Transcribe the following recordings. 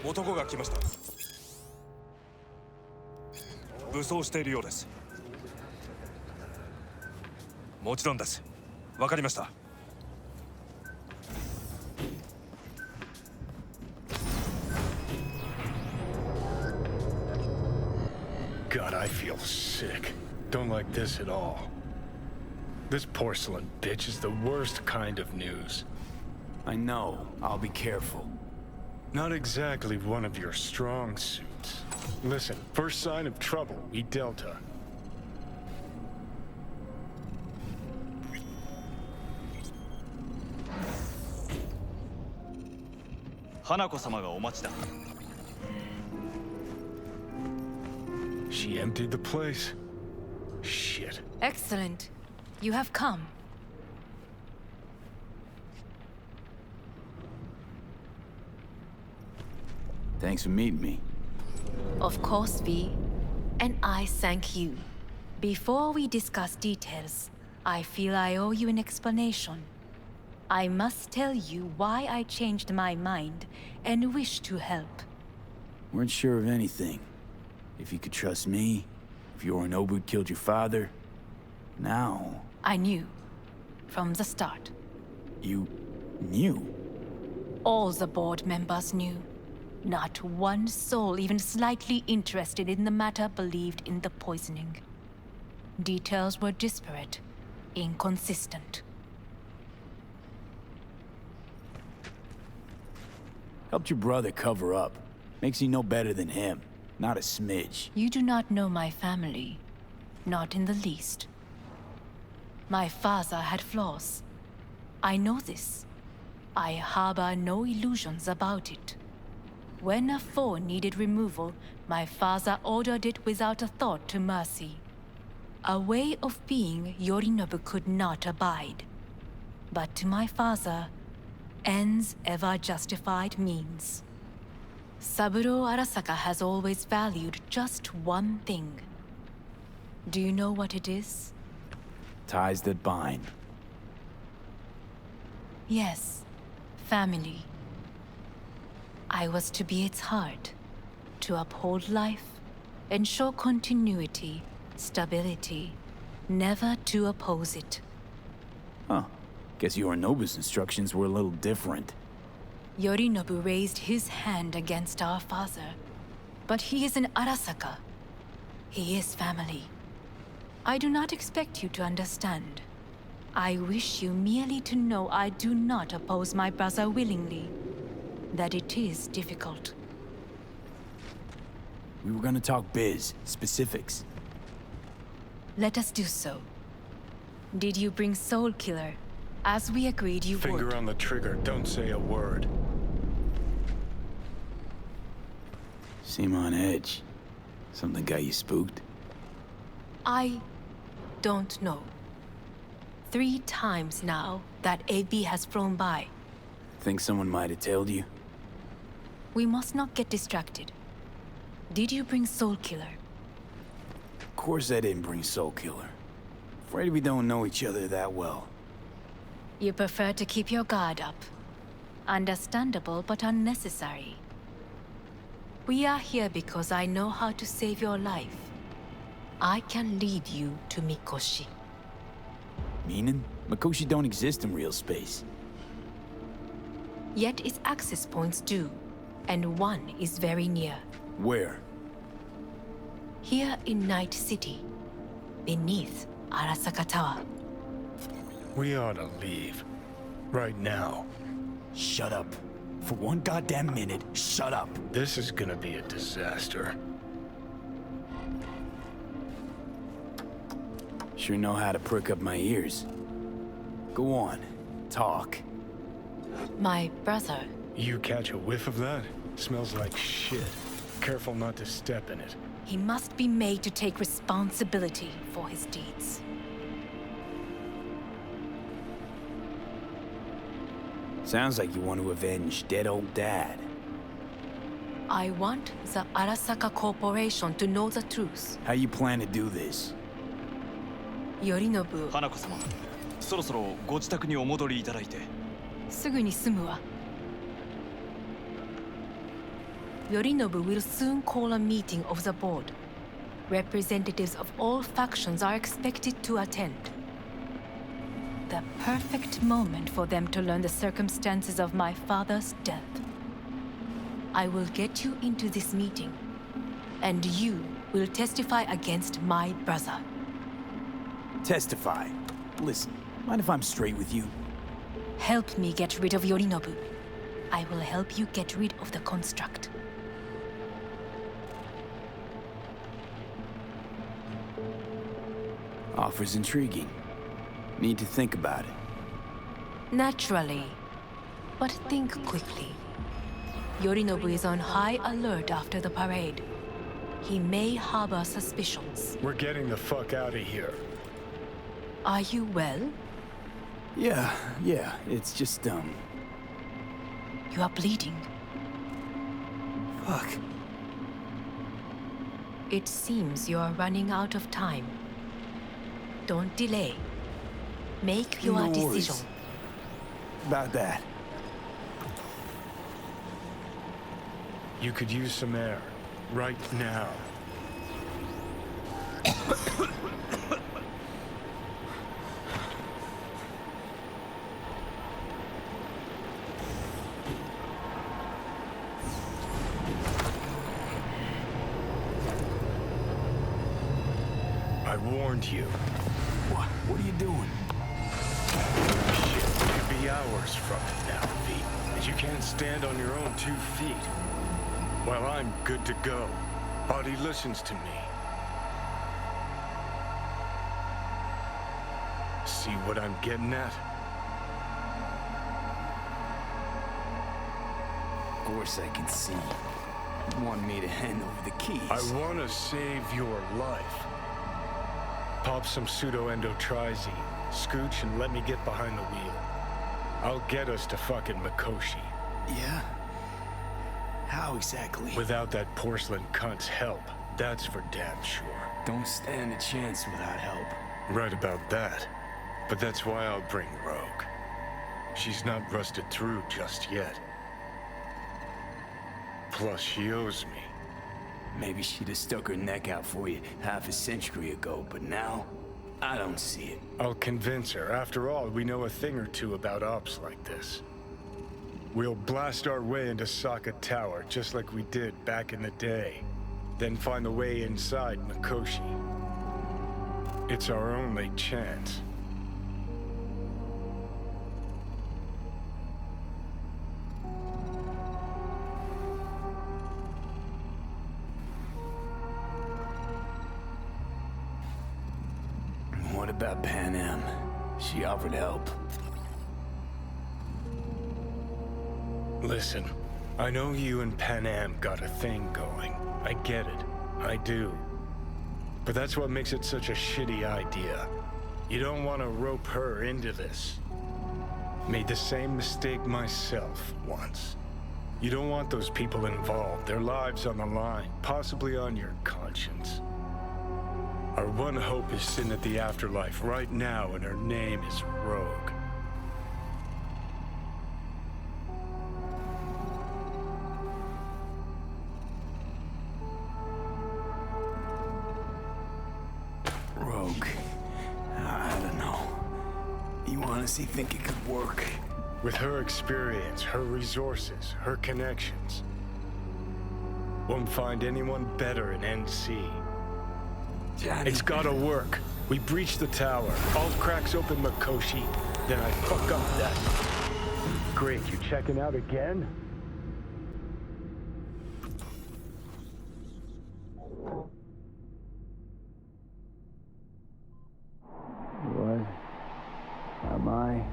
男が来ました。武装しているようです。もちろんです。わかりました。God, I feel sick. Don't like this at all. This porcelain bitch is the worst kind of news. I know. I'll be careful. Not exactly one of your strong suits. Listen, first sign of trouble, we Delta. Hanako-sama ga omachi da. She emptied the place. Shit. Excellent. You have come. Thanks for meeting me. Of course, V. And I thank you. Before we discuss details, I feel I owe you an explanation. I must tell you why I changed my mind and wish to help. Weren't sure of anything. If you could trust me, if Yorinobu killed your father. Now... I knew. From the start. You... knew? All the board members knew. Not one soul even slightly interested in the matter believed in the poisoning. Details were disparate, inconsistent. Helped your brother cover up. Makes you no better than him. Not a smidge. You do not know my family. Not in the least. My father had flaws. I know this. I harbor no illusions about it. When a foe needed removal, my father ordered it without a thought to mercy. A way of being Yorinobu could not abide. But to my father, ends ever justified means. Saburo Arasaka has always valued just one thing. Do you know what it is? Ties that bind. Yes, family. I was to be its heart, to uphold life, ensure continuity, stability, never to oppose it. Huh. Guess Yorinobu's instructions were a little different. Yorinobu raised his hand against our father, but he is an Arasaka. He is family. I do not expect you to understand. I wish you merely to know I do not oppose my brother willingly. That it is difficult. We were gonna talk biz, specifics. Let us do so. Did you bring Soul Killer, as we agreed you would? Finger on the trigger, don't say a word. Seem on edge. Something got you spooked? I don't know. 3 times now that AB has flown by. Think someone might have tailed you? We must not get distracted. Did you bring Soul Killer? Of course I didn't bring Soul Killer. Afraid we don't know each other that well. You prefer to keep your guard up. Understandable but unnecessary. We are here because I know how to save your life. I can lead you to Mikoshi. Meaning? Mikoshi don't exist in real space. Yet its access points do, and one is very near. Where? Here in Night City, beneath Arasaka Tower. We ought to leave. Right now. Shut up. For one goddamn minute, shut up. This is gonna be a disaster. Sure know how to prick up my ears. Go on, talk. My brother. You catch a whiff of that? Smells like shit. Careful not to step in it. He must be made to take responsibility for his deeds. Sounds like you want to avenge dead old dad. I want the Arasaka Corporation to know the truth. How you plan to do this? Yorinobu. 花子様、そろそろご自宅にお戻りいただいて。すぐに済むわ。Yorinobu will soon call a meeting of the board. Representatives of all factions are expected to attend. The perfect moment for them to learn the circumstances of my father's death. I will get you into this meeting, and you will testify against my brother. Testify. Listen, mind if I'm straight with you? Help me get rid of Yorinobu. I will help you get rid of the construct. Offer's intriguing. Need to think about it. Naturally. But think quickly. Yorinobu is on high alert after the parade. He may harbor suspicions. We're getting the fuck out of here. Are you well? Yeah, it's just, You are bleeding. Fuck. It seems you are running out of time. Don't delay. Make your No worries decision. about that. You could use some air. Right now. I warned you. What are you doing? Shit, it could be hours from it now, V. And you can't stand on your own 2 feet. Well, I'm good to go. Body listens to me. See what I'm getting at? Of course I can see. You want me to hand over the keys. I want to save your life. Pop some pseudo-endotrizine, scooch, and let me get behind the wheel. I'll get us to fucking Mikoshi. Yeah? How exactly? Without that porcelain cunt's help, that's for damn sure. Don't stand a chance without help. Right about that. But that's why I'll bring Rogue. She's not rusted through just yet. Plus, she owes me. Maybe she'd have stuck her neck out for you half a century ago, but now, I don't see it. I'll convince her. After all, we know a thing or two about ops like this. We'll blast our way into Saka Tower, just like we did back in the day. Then find the way inside Mikoshi. It's our only chance. What about Pan Am? She offered help. Listen, I know you and Pan Am got a thing going. I get it. I do. But that's what makes it such a shitty idea. You don't want to rope her into this. Made the same mistake myself once. You don't want those people involved, their lives on the line, possibly on your conscience. Our one hope is sin at the afterlife right now, and her name is Rogue. Rogue. I don't know. You honestly think it could work? With her experience, her resources, her connections. Won't find anyone better in NC. Johnny. It's gotta work. We breach the tower. All cracks open Mikoshi. Then I fuck up that. Great, you checking out again? What? Am I?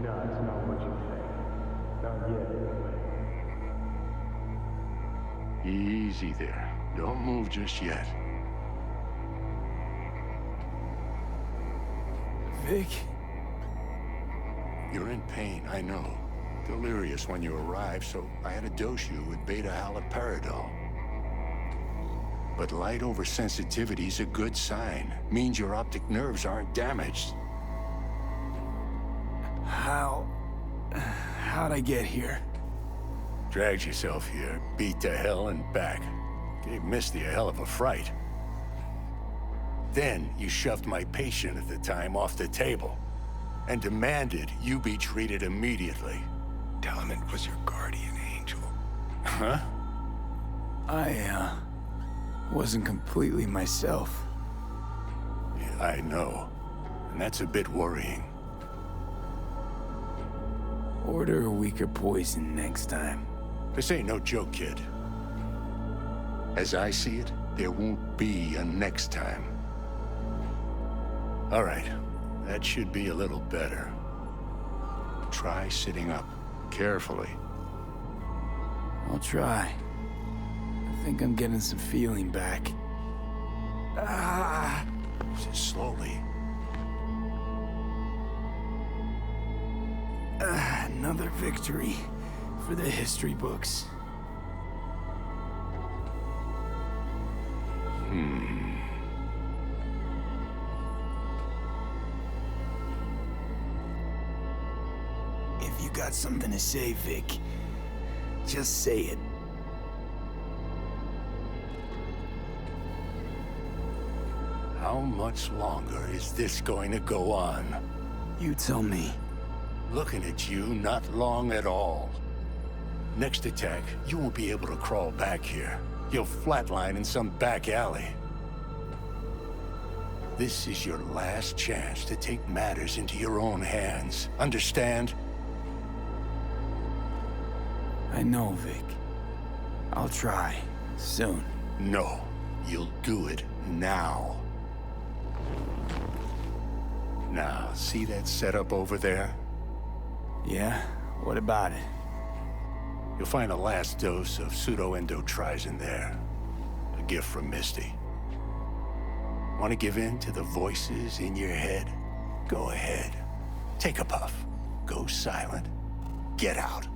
No, it's not what you think. Not yet, anyway. Easy there. Don't move just yet. Vic? You're in pain, I know. Delirious when you arrived, so I had to dose you with beta-haloperidol. But light oversensitivity's a good sign. Means your optic nerves aren't damaged. How'd I get here? Dragged yourself here, beat to hell and back. Gave Misty a hell of a fright. Then you shoved my patient at the time off the table and demanded you be treated immediately. Tell him it was your guardian angel. Huh? I wasn't completely myself. Yeah, I know. And that's a bit worrying. Order a weaker poison next time. This ain't no joke, kid. As I see it, there won't be a next time. All right, that should be a little better. Try sitting up, carefully. I'll try. I think I'm getting some feeling back. Just slowly. Another victory for the history books. If you got something to say, Vic, just say it. How much longer is this going to go on? You tell me. Looking at you, not long at all. Next attack, you won't be able to crawl back here. You'll flatline in some back alley. This is your last chance to take matters into your own hands. Understand? I know, Vic. I'll try. Soon. No, you'll do it now. Now, see that setup over there? Yeah? What about it? You'll find a last dose of pseudo-endotrizin there. A gift from Misty. Want to give in to the voices in your head? Go ahead. Take a puff. Go silent. Get out.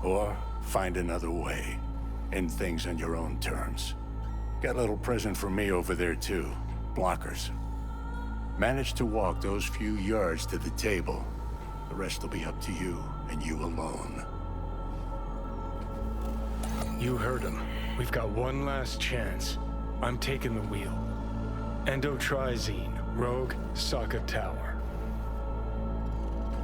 Or find another way. End things on your own terms. Got a little present for me over there too. Blockers. Manage to walk those few yards to the table. The rest will be up to you, and you alone. You heard him. We've got one last chance. I'm taking the wheel. Endotrizine, Rogue, Saka Tower.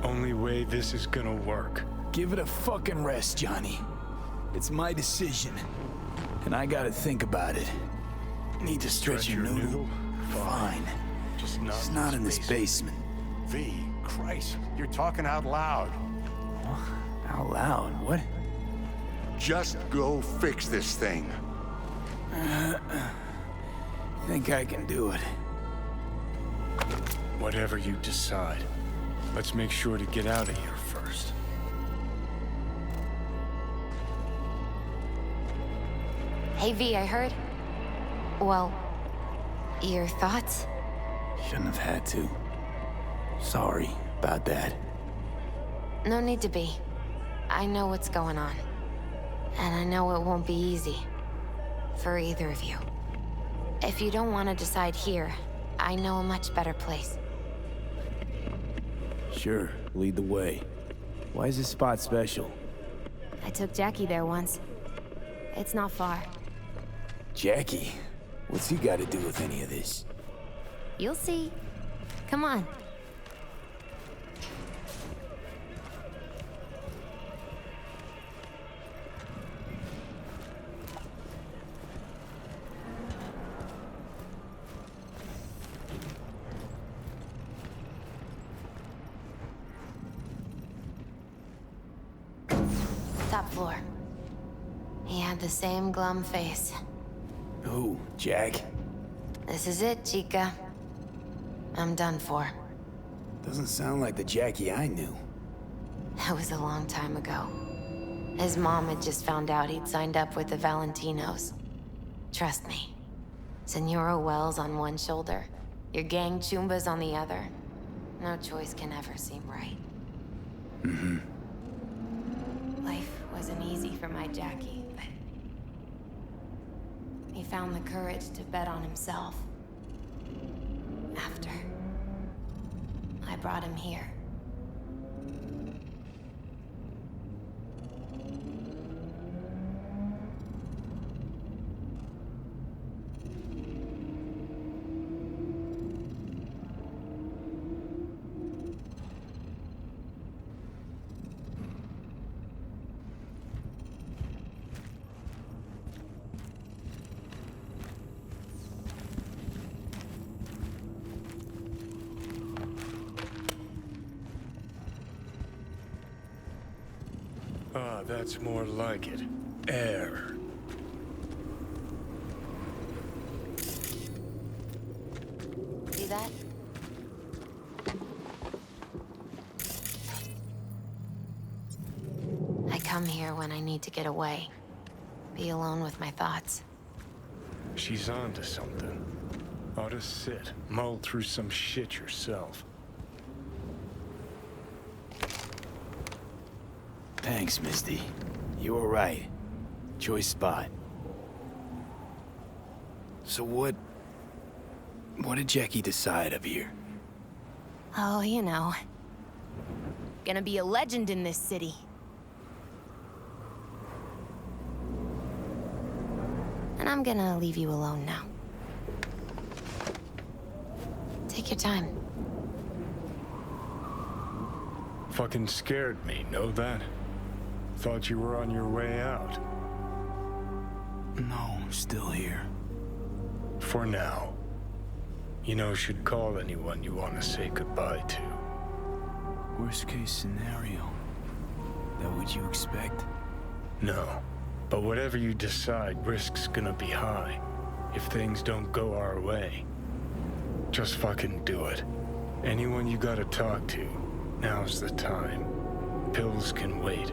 Only way this is gonna work. Give it a fucking rest, Johnny. It's my decision. And I gotta think about it. Need to stretch your noodle? Fine. Just It's not in this basement. V, Christ, you're talking out loud. Out loud? What? Just go fix this thing. Think I can do it. Whatever you decide. Let's make sure to get out of here first. Hey V, I heard. Well, your thoughts? Shouldn't have had to. Sorry about that. No need to be. I know what's going on. And I know it won't be easy. For either of you. If you don't want to decide here, I know a much better place. Sure, lead the way. Why is this spot special? I took Jackie there once. It's not far. Jackie? What's he got to do with any of this? You'll see. Come on. Top floor. He had the same glum face. Who? Jack? This is it, Chica. I'm done for. Doesn't sound like the Jackie I knew. That was a long time ago. His mom had just found out he'd signed up with the Valentinos. Trust me. Senora Wells on one shoulder, your gang Chumbas on the other. No choice can ever seem right. Life wasn't easy for my Jackie, but he found the courage to bet on himself. After I brought him here. Ah, that's more like it. Air. See that? I come here when I need to get away. Be alone with my thoughts. She's onto something. Ought to sit, mull through some shit yourself. Thanks, Misty. You were right. Choice spot. So what did Jackie decide up here? Oh, you know. Gonna be a legend in this city. And I'm gonna leave you alone now. Take your time. Fucking scared me, know that? Thought you were on your way out. No, still here. For now. You know, should call anyone you want to say goodbye to. Worst case scenario. That what you expect? No. But whatever you decide, risk's gonna be high. If things don't go our way. Just fucking do it. Anyone you gotta talk to, now's the time. Pills can wait.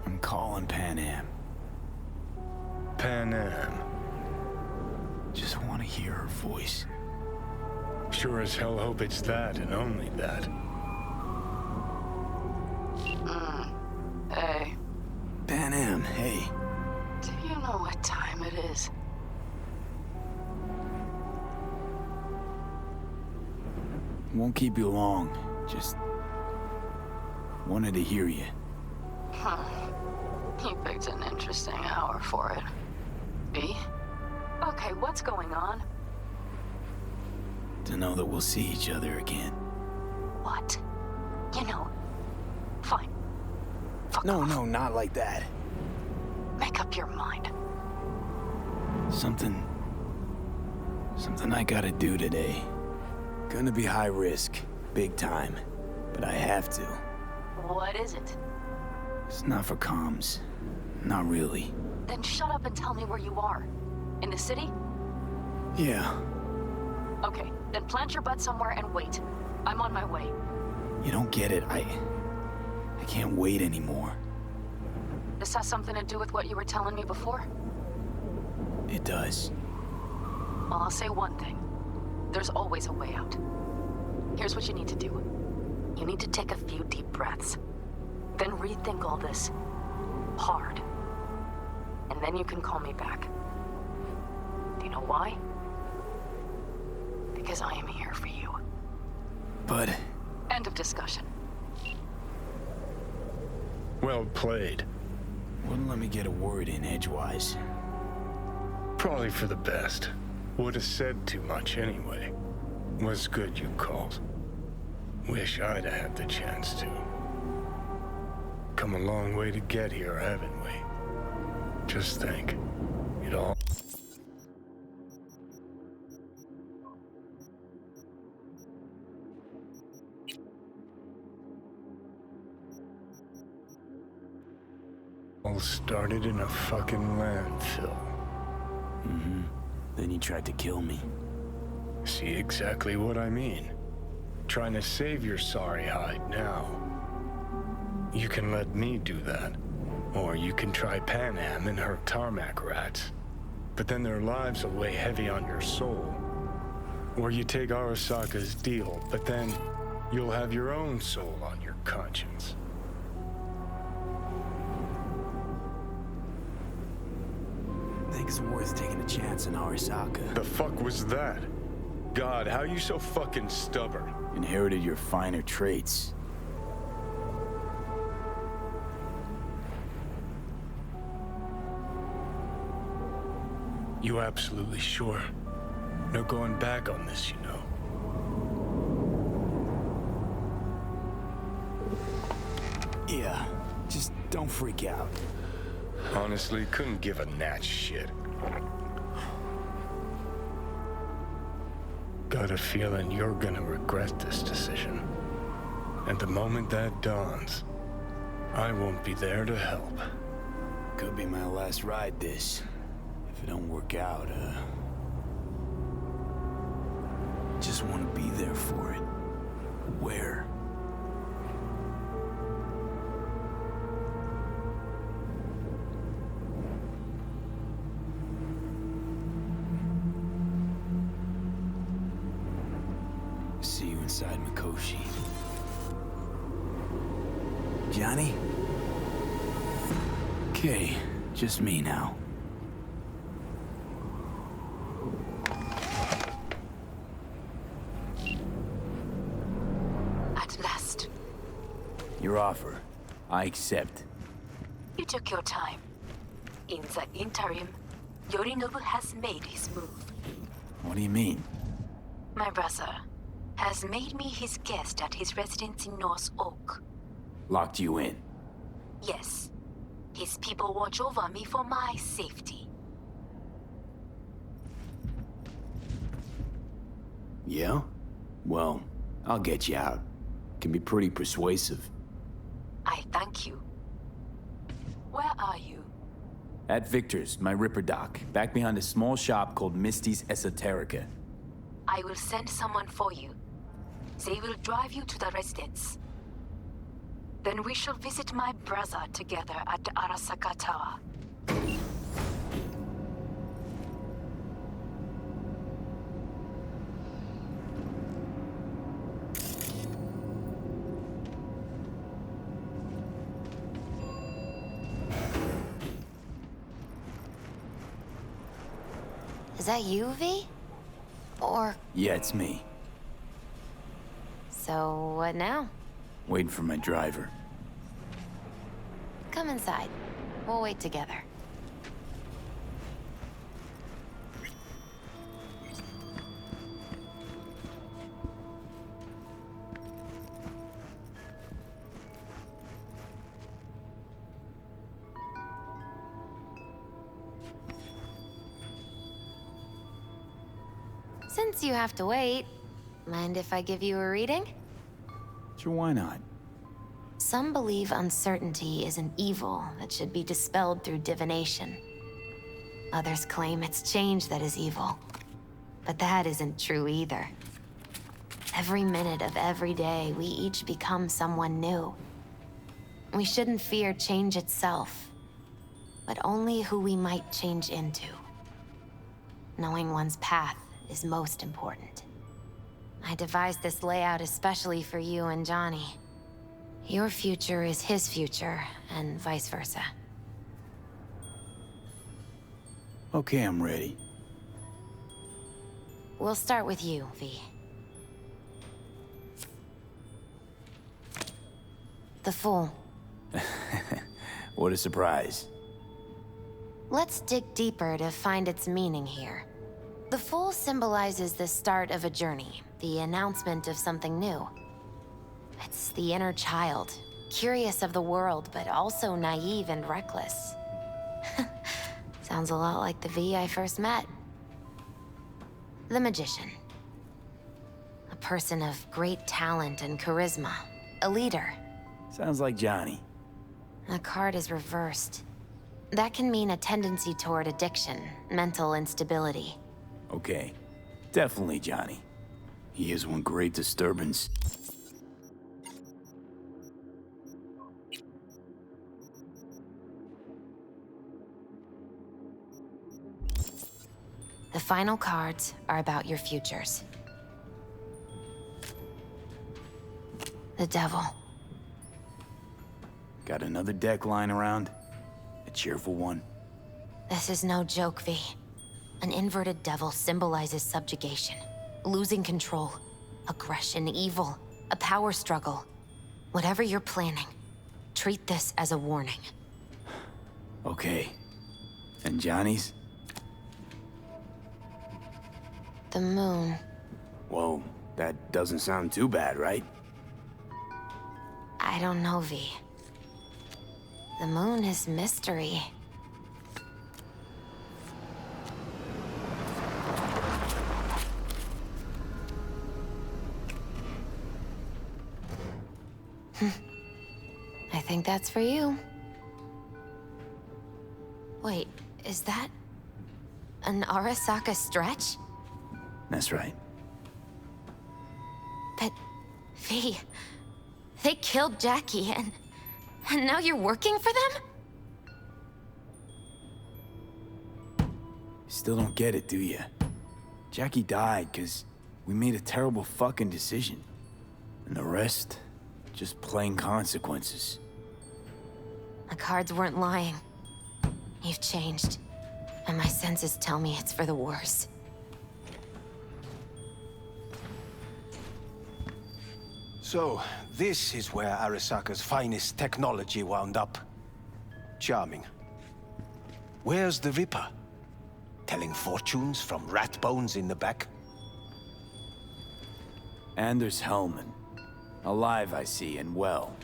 I'm calling Pan Am. Pan Am. Just want to hear her voice. Sure as hell hope it's that and only that. Hey, Pan Am, hey. do you know what time it is? Won't keep you long. Just wanted to hear you. Huh. You picked an interesting hour for it. B? Okay, what's going on? To know that we'll see each other again. What? You know, fine. Fuck No, off. no, not like that. Make up your mind. Something I gotta do today. Gonna be high risk, big time, but I have to. What is it? It's not for comms. Not really. Then shut up and tell me where you are. In the city? Yeah, Okay, then plant your butt somewhere and wait. I'm on my way. you don't get it. I can't wait anymore. This has something to do with what you were telling me before? It does. Well, I'll say one thing. There's always a way out. Here's what you need to do. You need to take a few deep breaths. Then rethink all this. Hard. And then you can call me back. Do you know why? Because I am here for you. But End of discussion. Well played. wouldn't let me get a word in edgewise. Probably for the best. Would have said too much anyway. Was good you called. Wish I'd have had the chance to. Come a long way to get here, haven't we? Just think. It all started in a fucking landfill. Then you tried to kill me. See exactly what I mean. Trying to save your sorry hide now. You can let me do that. Or you can try Pan Am and her tarmac rats. But then their lives will weigh heavy on your soul. Or you take Arasaka's deal, but then you'll have your own soul on your conscience. Think it's worth taking a chance in Arasaka. The fuck was that? God, how you so fucking stubborn? Inherited your finer traits. You absolutely sure? No going back on this, you know. Yeah, just don't freak out. Honestly, couldn't give a gnat's shit. Got a feeling you're gonna regret this decision. And the moment that dawns, I won't be there to help. Could be my last ride this. If it don't work out, just want to be there for it. Where? See you inside Mikoshi. Johnny? Okay, just me now. At last. Your offer. I accept. You took your time. In the interim, Yorinobu has made his move. What do you mean? My brother has made me his guest at his residence in North Oak. Locked you in. Yes. His people watch over me for my safety. Yeah? Well, I'll get you out. Can be pretty persuasive. I thank you. Where are you? At Victor's, my Ripper dock, back behind a small shop called Misty's Esoterica. I will send someone for you. They will drive you to the residence. Then we shall visit my brother together at the Arasaka Tower. Is that you, V? Or... Yeah, it's me. So, what now? Waiting for my driver. Come inside. We'll wait together. Since you have to wait, mind if I give you a reading? Sure, why not? Some believe uncertainty is an evil that should be dispelled through divination. Others claim it's change that is evil. But that isn't true either. Every minute of every day, we each become someone new. We shouldn't fear change itself, but only who we might change into. Knowing one's path is most important. I devised this layout especially for you and Johnny. Your future is his future, and vice versa. Okay, I'm ready. We'll start with you, V. The Fool. What a surprise. Let's dig deeper to find its meaning here. The Fool symbolizes the start of a journey, the announcement of something new. It's the inner child, curious of the world, but also naive and reckless. Sounds a lot like the V I first met. The Magician. A person of great talent and charisma. A leader. Sounds like Johnny. The card is reversed. That can mean a tendency toward addiction, mental instability. Okay, definitely Johnny. He is one great disturbance. The final cards are about your futures. The Devil. Got another deck lying around? A cheerful one? This is no joke, V. An inverted devil symbolizes subjugation, losing control, aggression, evil, a power struggle. Whatever you're planning, treat this as a warning. Okay. And Johnny's? The Moon. Whoa, that doesn't sound too bad, right? I don't know, V. The Moon is mystery. I think that's for you. Wait, is that an Arasaka stretch? That's right. But, V, they killed Jackie and now you're working for them? Still don't get it, do you? Jackie died because we made a terrible fucking decision. And the rest, just plain consequences. The cards weren't lying. You've changed. And my senses tell me it's for the worse. So, this is where Arasaka's finest technology wound up. Charming. Where's the Ripper? Telling fortunes from rat bones in the back? Anders Hellman. Alive, I see, and well.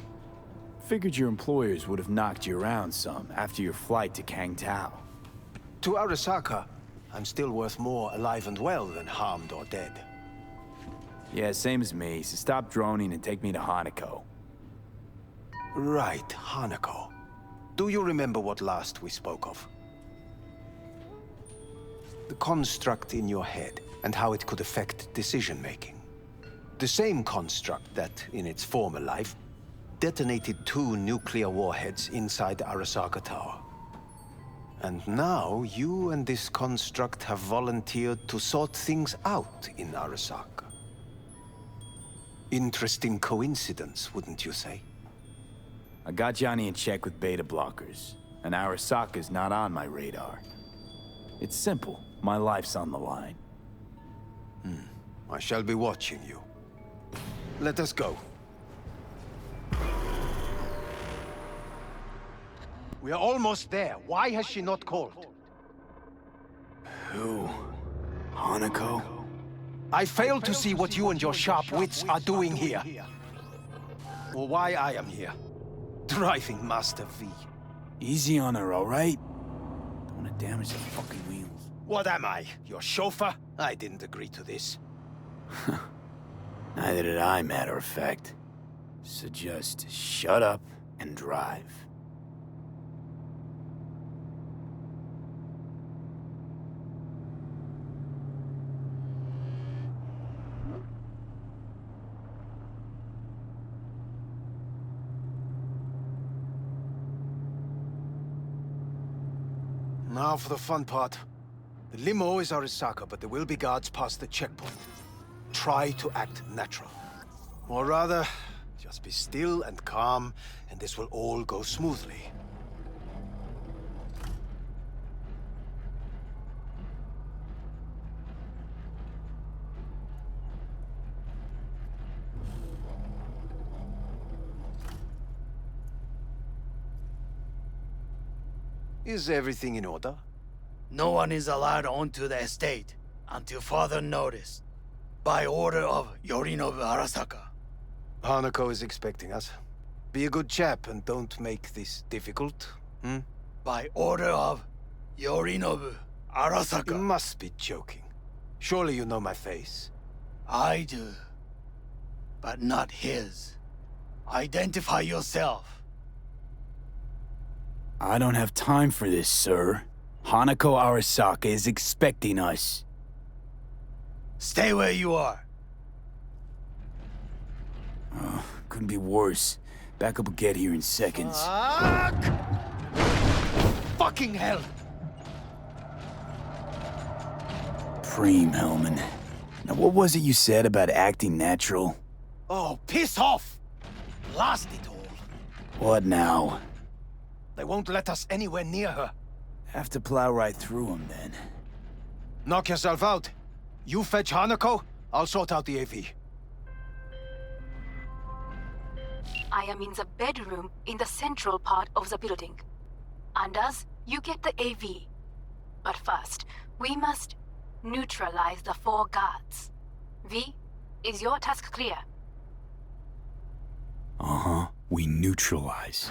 Figured your employers would have knocked you around some after your flight to Kang Tao. To Arasaka, I'm still worth more alive and well than harmed or dead. Yeah, same as me, so stop droning and take me to Hanako. Right, Hanako. Do you remember what last we spoke of? The construct in your head and how it could affect decision-making. The same construct that, in its former life, detonated 2 nuclear warheads inside the Arasaka Tower. And now, you and this construct have volunteered to sort things out in Arasaka. Interesting coincidence, wouldn't you say? I got Johnny in check with beta blockers, and Arasaka's not on my radar. It's simple. My life's on the line. I shall be watching you. Let us go. We are almost there. Why has she not called? Who? Hanako? I fail to see what you and your sharp wits are doing here. Or why I am here. Driving Master V. Easy on her, all right? Don't want to damage the fucking wheels. What am I? Your chauffeur? I didn't agree to this. Neither did I, matter of fact. So just shut up and drive. Now for the fun part. The limo is Arasaka, but there will be guards past the checkpoint. Try to act natural. Or rather, just be still and calm, and this will all go smoothly. Is everything in order? No one is allowed onto the estate until further notice. By order of Yorinobu Arasaka. Hanako is expecting us. Be a good chap and don't make this difficult, By order of Yorinobu Arasaka. You must be joking. Surely you know my face. I do. But not his. Identify yourself. I don't have time for this, sir. Hanako Arasaka is expecting us. Stay where you are. Couldn't be worse. Backup will get here in seconds. Fucking hell! Preem, Hellman. Now, what was it you said about acting natural? Oh, piss off! Blast it all. What now? They won't let us anywhere near her. Have to plow right through them, then. Knock yourself out. You fetch Hanako, I'll sort out the AV. I am in the bedroom in the central part of the building. Anders, you get the AV. But first, we must neutralize the 4 guards. V, is your task clear? Uh-huh. We neutralize.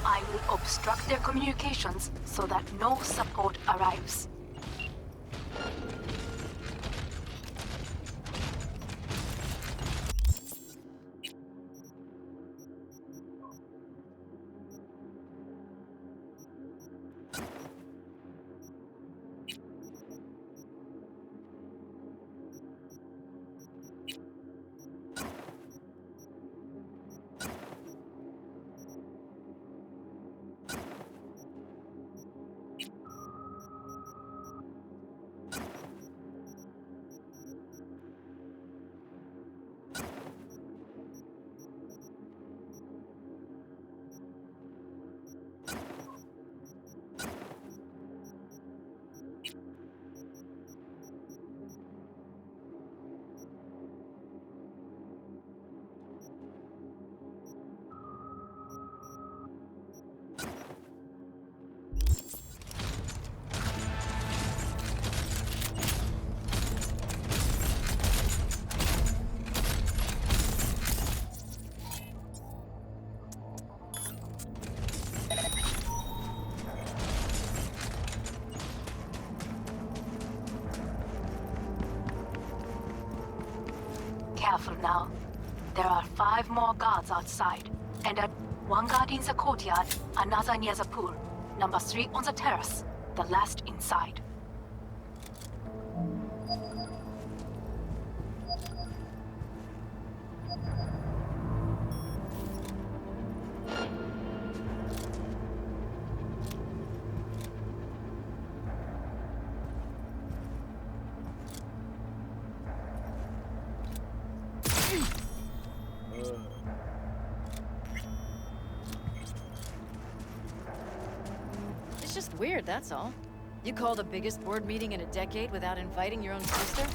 I will obstruct their communications so that no support arrives. Careful now. There are 5 more guards outside. And one guard in the courtyard, another near the pool. Number 3 on the terrace, the last inside. It's just weird, that's all. You call the biggest board meeting in a decade without inviting your own sister?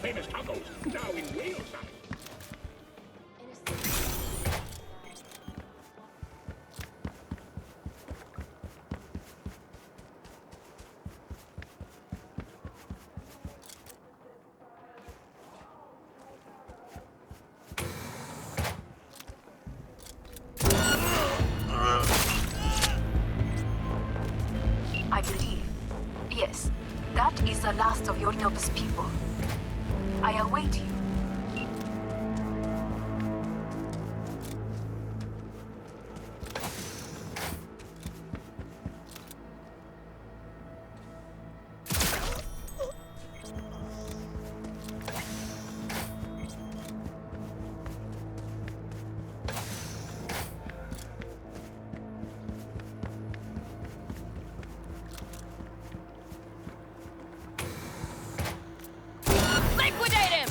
Famous tacos, now in whale size. I believe. Yes, that is the last of Yorinobu's people. I await you. Liquidate him!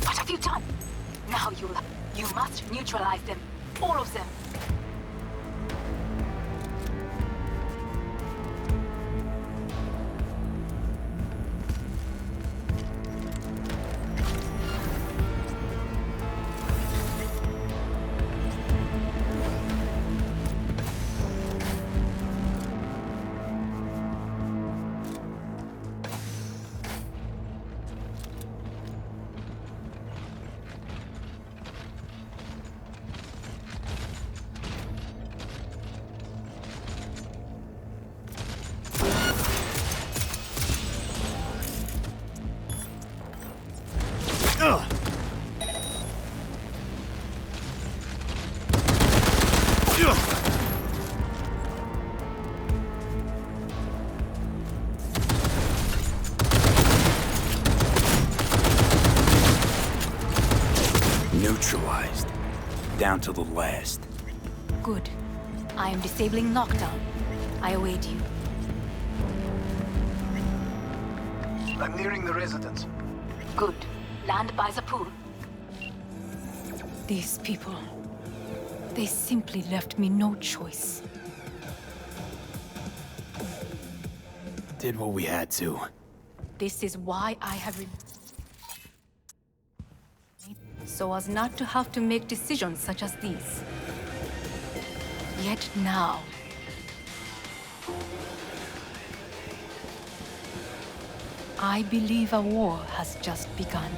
What have you done? Now you must neutralize them. All of them. down to the last. Good. I am disabling lockdown. I await you. I'm nearing the residence. Good. Land by the pool. These people... they simply left me no choice. Did what we had to. This is why I have so as not to have to make decisions such as these. Yet now... I believe a war has just begun.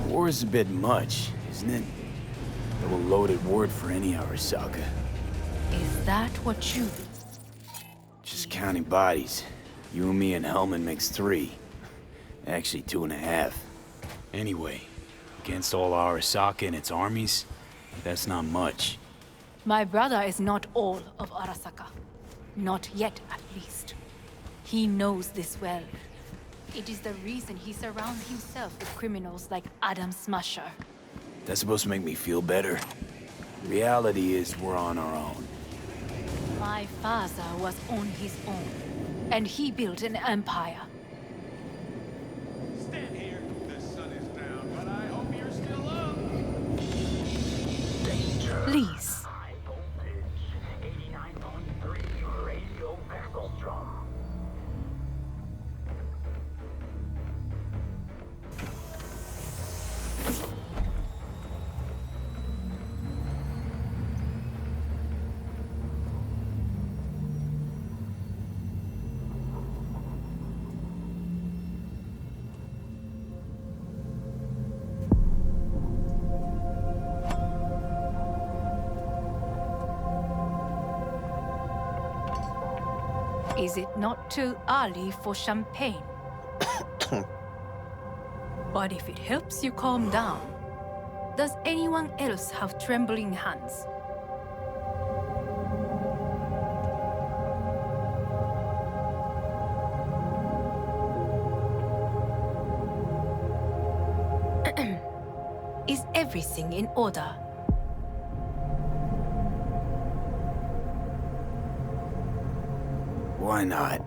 War is a bit much, isn't it? A loaded word for any Arasaka. Is that what you... Just counting bodies. You and me and Hellman makes 3. Actually, 2.5. Anyway, against all Arasaka and its armies, that's not much. My brother is not all of Arasaka. Not yet, at least. He knows this well. It is the reason he surrounds himself with criminals like Adam Smasher. That's supposed to make me feel better. Reality is we're on our own. My father was on his own, and he built an empire. Stand here. The sun is down, but I hope you're still up. Please. High voltage. 89.3 radio vessel drum. Is it not too early for champagne? But if it helps you calm down, does anyone else have trembling hands? Is everything in order? Why not?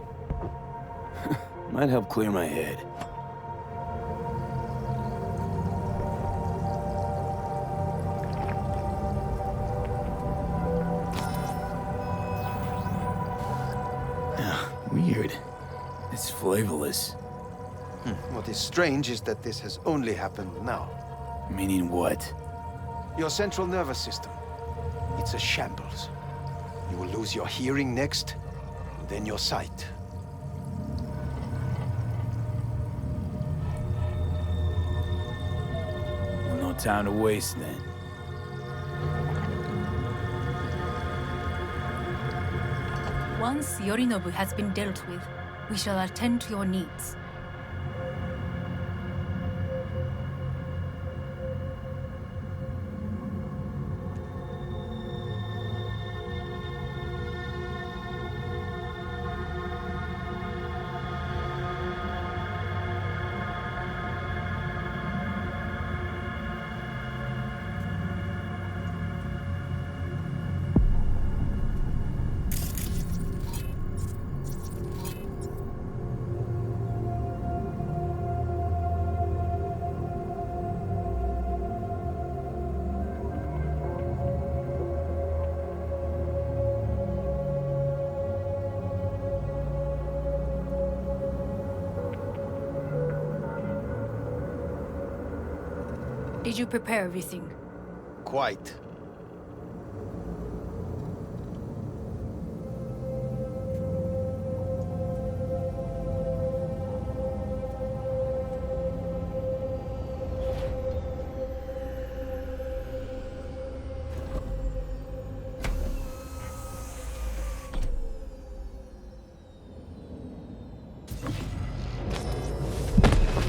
Might help clear my head. Weird. It's flavorless. What is strange is that this has only happened now. Meaning what? Your central nervous system. It's a shambles. You will lose your hearing next, and then your sight. Well, no time to waste then. Once Yorinobu has been dealt with, we shall attend to your needs. Did you prepare everything? Quite.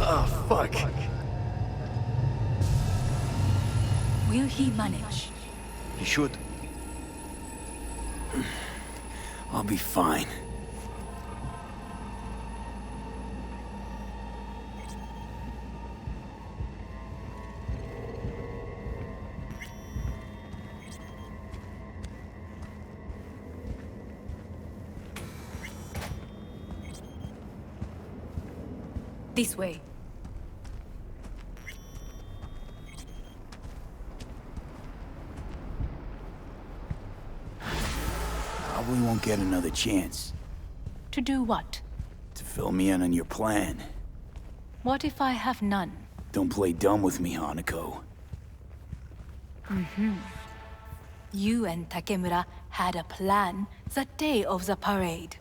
Oh, fuck. Will he manage? He should. I'll be fine. This way. Probably won't get another chance. To do what? To fill me in on your plan. What if I have none? Don't play dumb with me, Hanako. You and Takemura had a plan the day of the parade.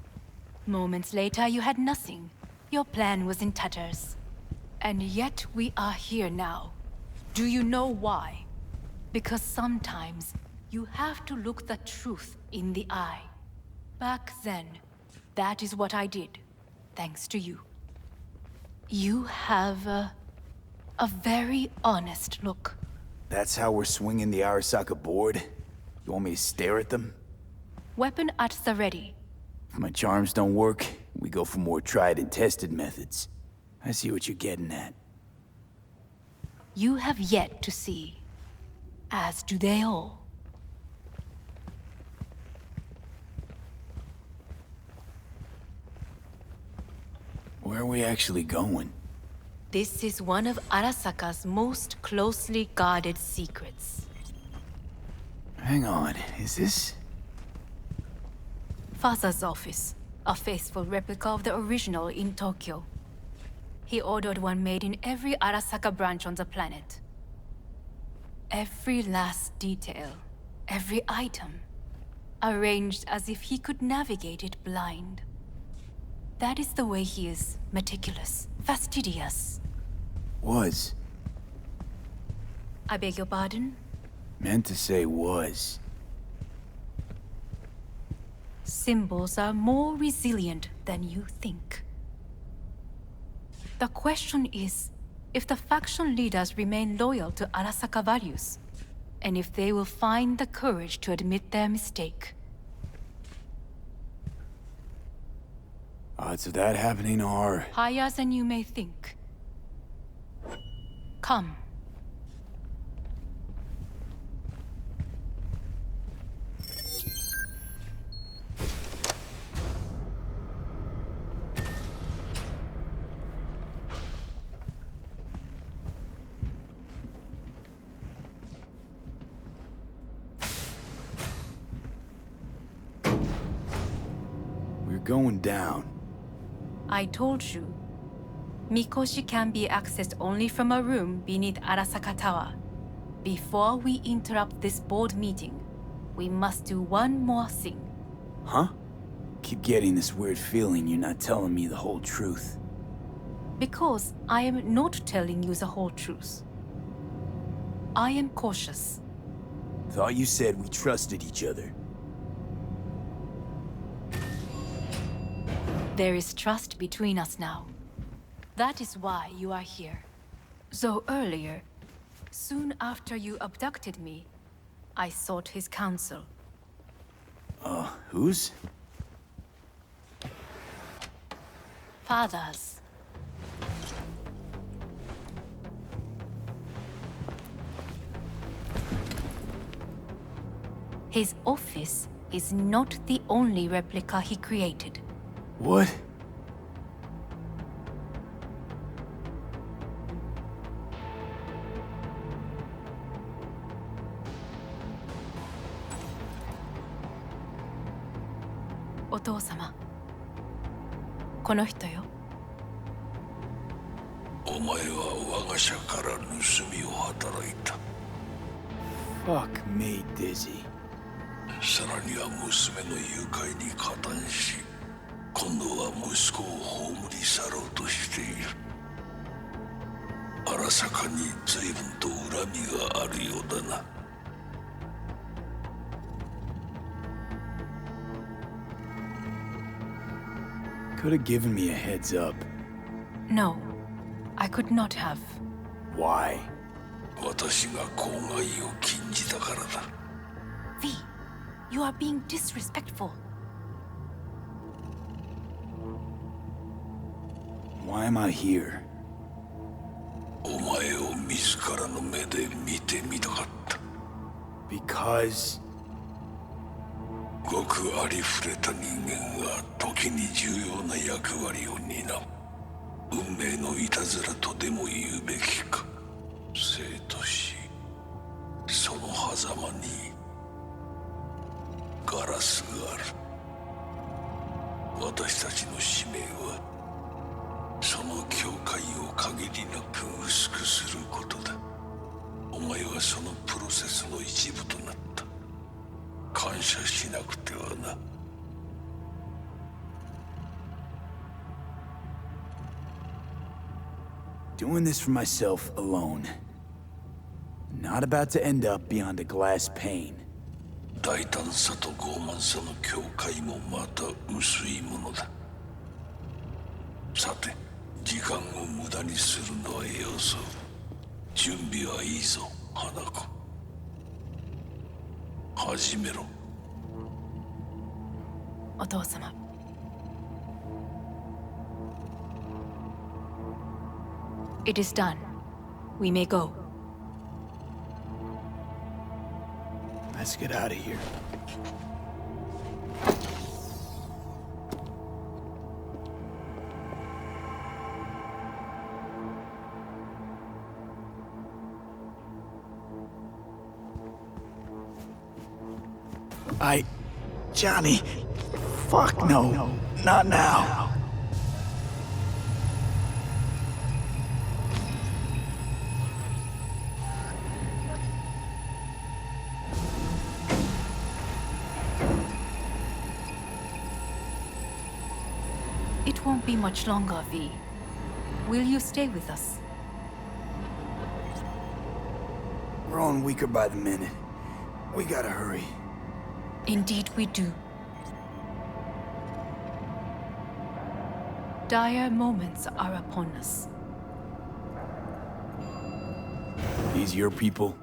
Moments later, you had nothing. Your plan was in tatters. And yet we are here now. Do you know why? Because sometimes you have to look the truth in the eye. Back then, that is what I did, thanks to you. You have a very honest look. That's how we're swinging the Arasaka board? You want me to stare at them? Weapon at the ready. If my charms don't work, we go for more tried and tested methods. I see what you're getting at. You have yet to see. As do they all. Where are we actually going? This is one of Arasaka's most closely guarded secrets. Hang on, is this? Father's office. A faithful replica of the original in Tokyo. He ordered one made in every Arasaka branch on the planet. Every last detail, every item, arranged as if he could navigate it blind. That is the way he is, meticulous, fastidious. Was. I beg your pardon? Meant to say was. Symbols are more resilient than you think. The question is, if the faction leaders remain loyal to Arasaka values, and if they will find the courage to admit their mistake. Odds of that happening are... higher than you may think. Come. We're going down. I told you. Mikoshi can be accessed only from a room beneath Arasaka Tower. Before we interrupt this board meeting, we must do one more thing. Huh? Keep getting this weird feeling you're not telling me the whole truth. Because I am not telling you the whole truth. I am cautious. Thought you said we trusted each other. There is trust between us now. That is why you are here. So earlier, soon after you abducted me, I sought his counsel. Whose? Father's. His office is not the only replica he created. What? Otou-sama. この人よ。お前は我が社から盗みを働いた。Fuck me, Dizzy. さらには娘の誘拐に加担し、今度は息子を葬り去ろうとしている。荒坂に随分と恨みがあるようだな。Could have given me a heads up. No, I could not have. Why? 私が公害を禁じたからだ。V, you are being disrespectful. Why am I here? お前を自らの目で見てみたかった。Because... ごくありふれた人間が時に重要な役割を担う。運命のいたずらとでも言うべきか。生と死、その狭間にガラスがある。私たちの使命はその境界を限りなく薄くすることだ。お前はそのプロセスの一部となった。感謝しなくてはな。Doing this for myself alone. Not about to end up beyond a glass pane. 大胆さと傲慢さの境界もまた薄いものだ。さて、時間を無駄にするのはよそう。準備はいいぞ、花子。始めろ。お父様。It is done. We may go. Let's get out of here. Johnny. Fuck no. Not now. It won't be much longer, V. Will you stay with us? Growing weaker by the minute. We gotta hurry. Indeed we do. Dire moments are upon us. These your people?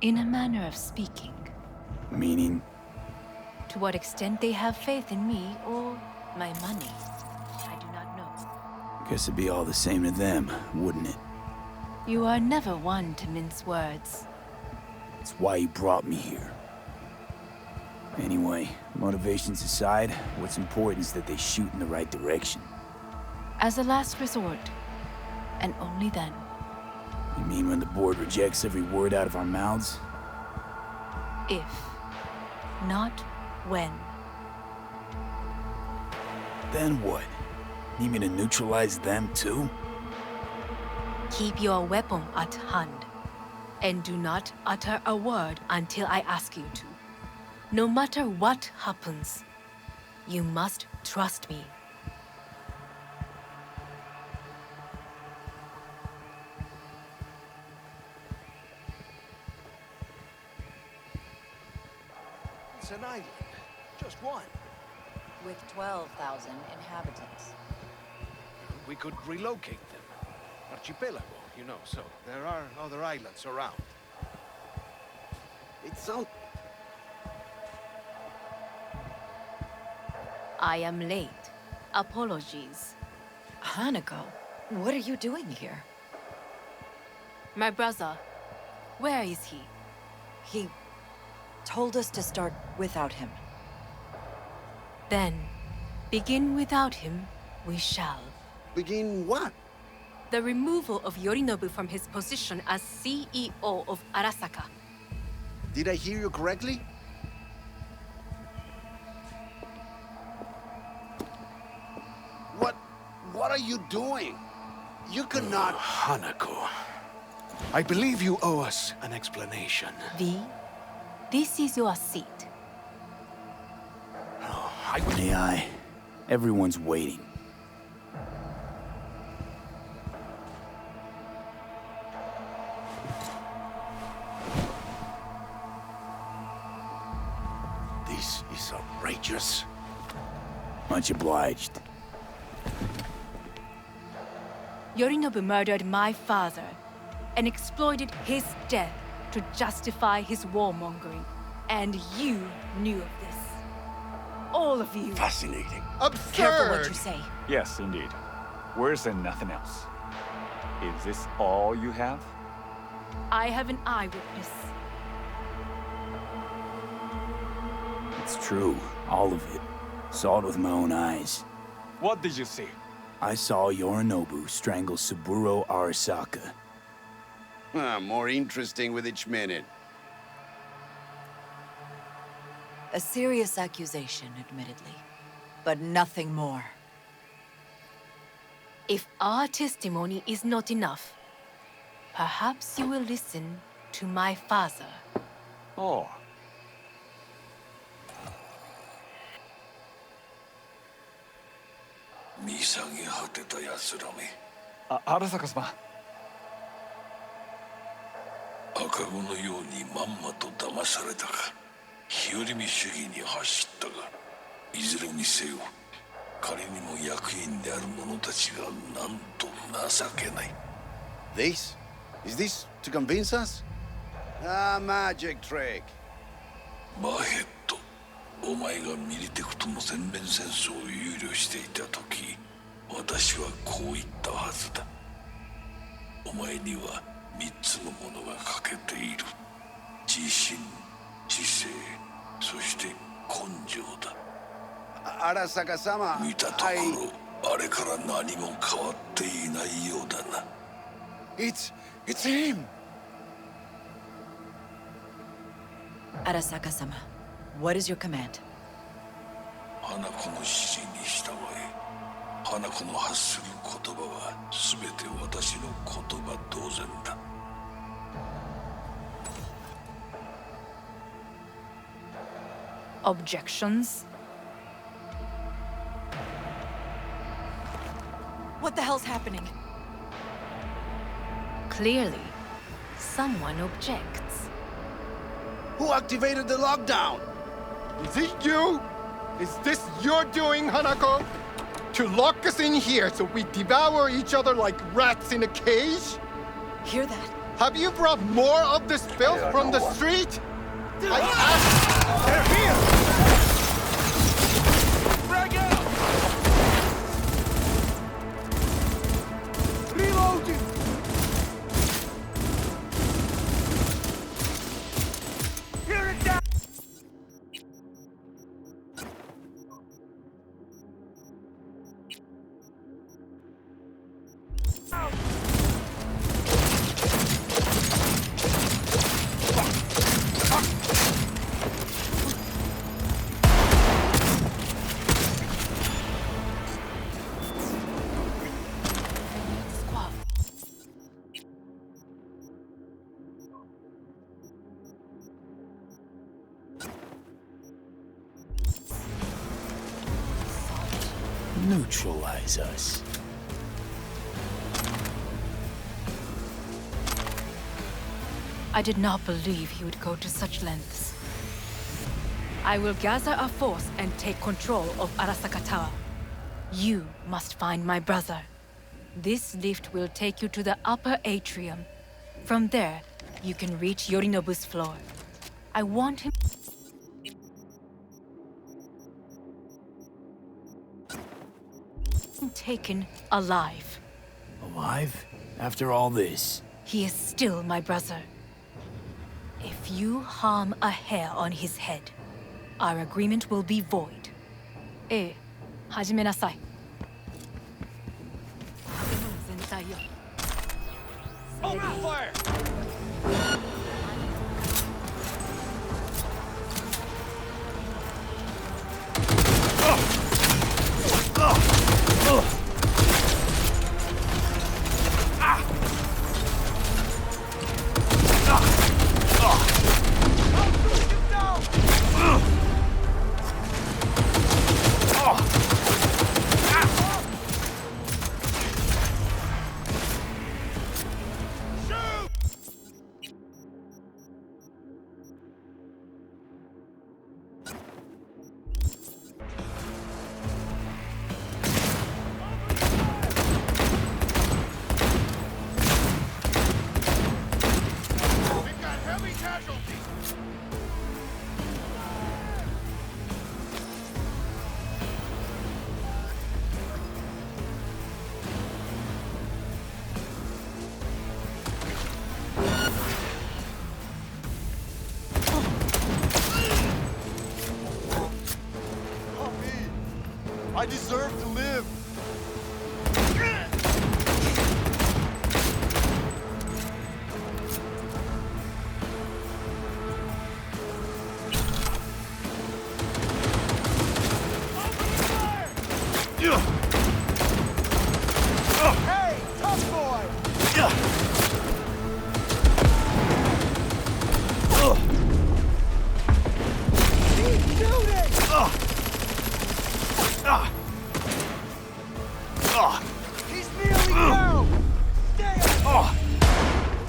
In a manner of speaking. Meaning? To what extent they have faith in me or my money, I do not know. Guess it'd be all the same to them, wouldn't it? You are never one to mince words. It's why you brought me here. Anyway, motivations aside, what's important is that they shoot in the right direction. As a last resort, and only then. You mean when the board rejects every word out of our mouths? If, not when. Then what? Need me to neutralize them too? Keep your weapon at hand, and do not utter a word until I ask you to. No matter what happens, you must trust me. It's an island. Just one. With 12,000 inhabitants. We could relocate them. Archipelago, you know, so there are other islands around. It's on. I am late. Apologies. Hanako, what are you doing here? My brother, where is he? He told us to start without him. Then, begin without him, we shall. Begin what? The removal of Yorinobu from his position as CEO of Arasaka. Did I hear you correctly? What are you doing? You cannot... Hanako. I believe you owe us an explanation. V, this is your seat. AI. Everyone's waiting. This is outrageous. Much obliged. Yorinobu murdered my father and exploited his death to justify his warmongering. And you knew of this. All of you. Fascinating. Absurd! Careful what you say. Yes, indeed. Worse than nothing else. Is this all you have? I have an eyewitness. It's true. All of it. Saw it with my own eyes. What did you see? I saw Yorinobu strangle Saburo Arasaka. More interesting with each minute. A serious accusation, admittedly, but nothing more. If our testimony is not enough, perhaps you will listen to my father. Oh. Arasaka様。赤子のようにまんまと騙されたか、日和見主義に走ったが、いずれにせよ、彼にも役員である者たちがなんと情けない。This? Is this to convince us? Ah, magic trick. マーヘッド、お前がミリテクとの全面戦争を憂慮していた時、私はこう言ったはずだ。お前には3つのものが欠けている。自信、知性、そして根性だ。Arasaka様、見たところ、あれから何も変わっていないようだな。It's him! Arasaka-sama, what is your command? 花子の指示に従え。花子の発する言葉は全て私の言葉同然だ。Objections? What the hell's happening? Clearly, someone objects. Who activated the lockdown? Is it you? Is this your doing, Hanako? To lock us in here so we devour each other like rats in a cage? Hear that? Have you brought more of this filth from the street? I asked... They're here! Frag out! Reloading! Here it down! Neutralize us. I did not believe he would go to such lengths. I will gather a force and take control of Arasaka Tower. You must find my brother. This lift will take you to the upper atrium. From there, you can reach Yorinobu's floor. I want him taken alive. Alive? After all this? He is still my brother. If you harm a hair on his head, our agreement will be void. Hajime-nasai. Open fire! I deserve to live. He's nearly down! Stay up!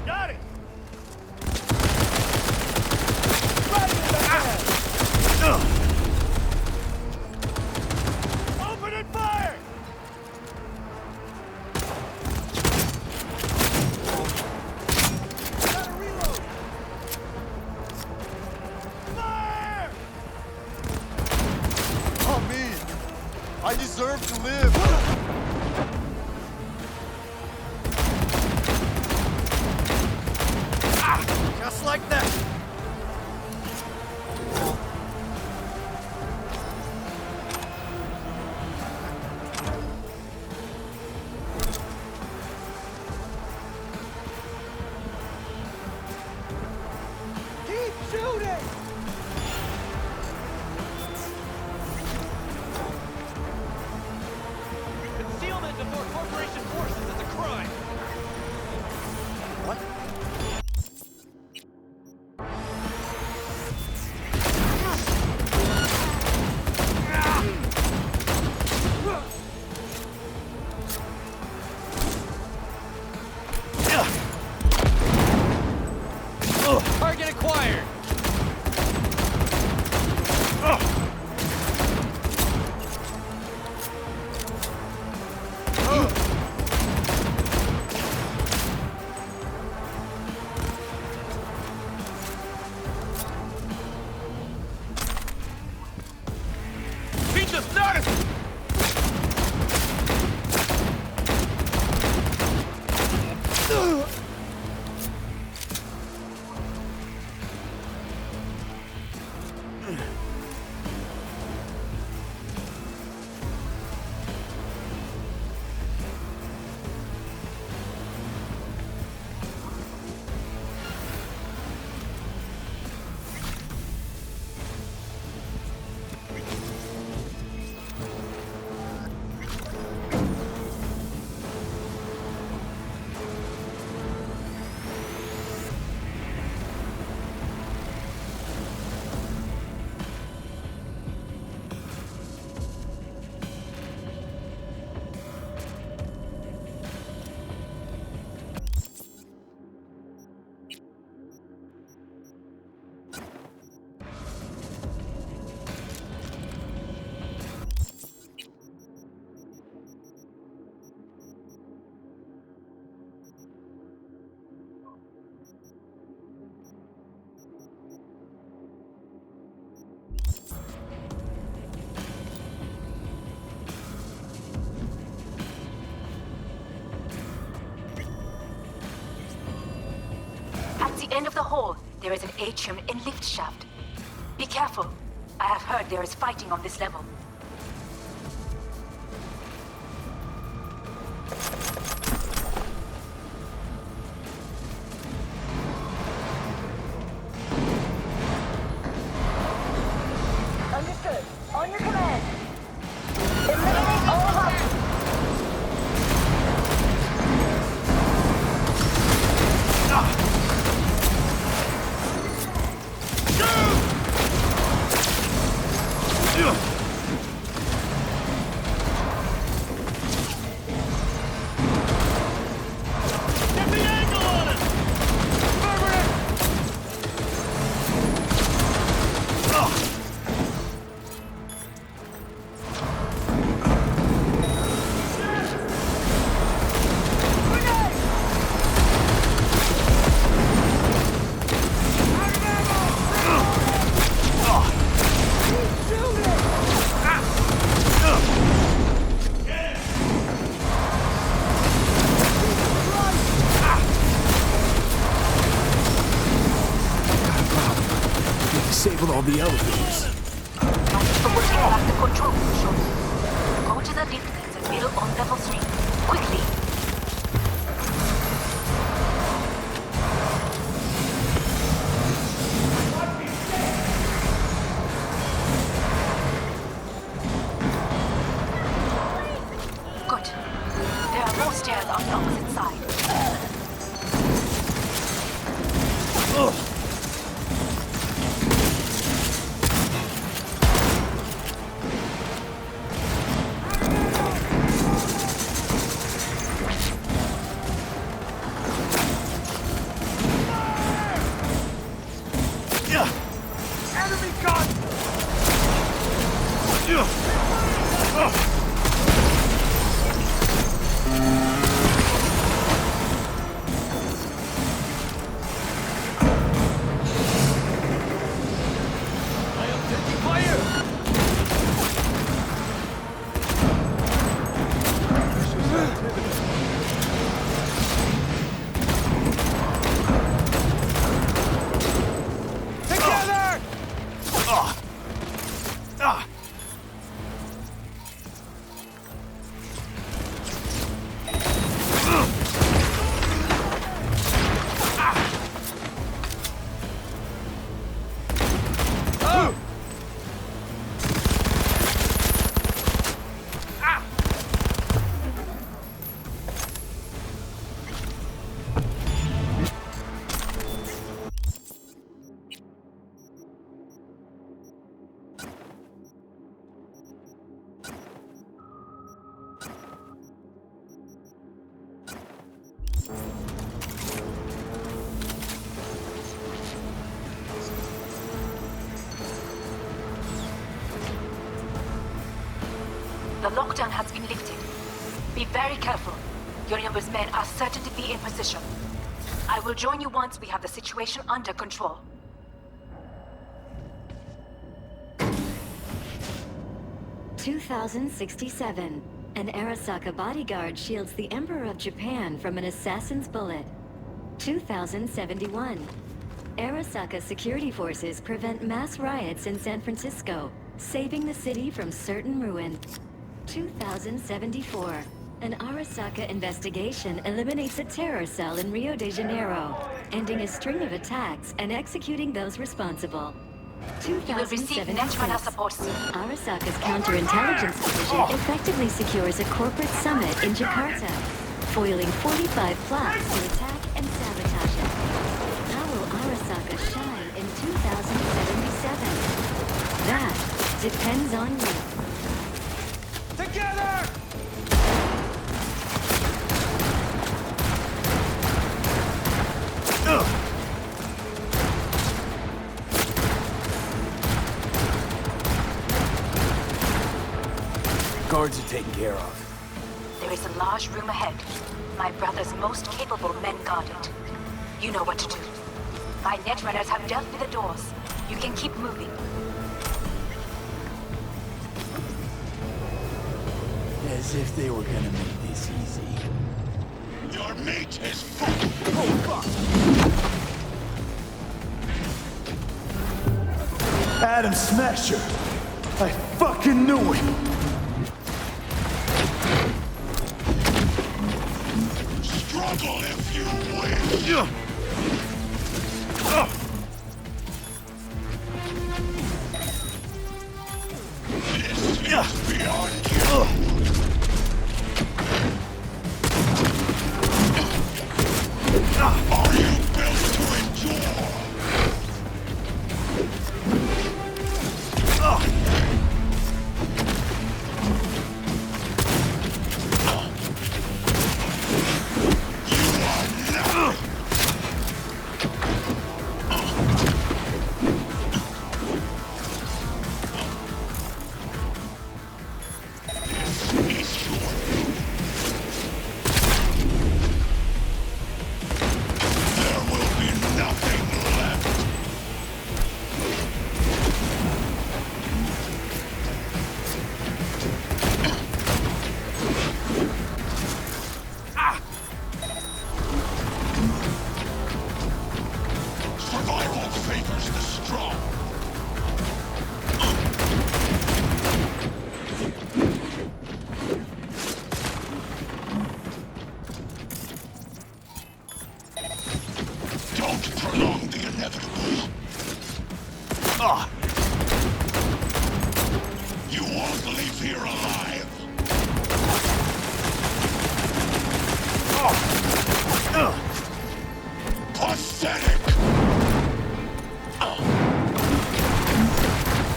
Got it! Right in the head! Open and fire! Gotta reload! Fire! Oh, me! I deserve to live! Just like that! Keep shooting! Concealment before corporation forces is a crime. What? Target acquired. Feature started! At the end of the hall, there is an atrium and lift shaft. Be careful. I have heard there is fighting on this level. Understood. On your command. Eliminate all hostiles. Get the angle on him! Disabled all the elevators. Forgetting about the control room. Go to the lift that's in the middle on level 3. Quickly. Good. There are more stairs on the opposite side. The lockdown has been lifted. Be very careful. Yorinobu's men are certain to be in position. I will join you once we have the situation under control. "2067. An Arasaka bodyguard shields the Emperor of Japan from an assassin's bullet. 2071. Arasaka security forces prevent mass riots in San Francisco, saving the city from certain ruin. 2074. An Arasaka investigation eliminates a terror cell in Rio de Janeiro, ending a string of attacks and executing those responsible. You will receive Netrunner support soon. Arasaka's counterintelligence division effectively secures a corporate summit in Jakarta, foiling 45 plots to attack and sabotage it. How will Arasaka shine in 2077? That depends on you. Together! Guards are taken care of. There is a large room ahead. My brother's most capable men guard it. You know what to do. My netrunners have dealt with the doors. You can keep moving. As if they were gonna make this easy. Your mate is full. Oh, fuck! Adam Smasher! I fucking knew it! Struggle if you wish. This is beyond you. Are you built to endure? You won't leave here alive. Pathetic.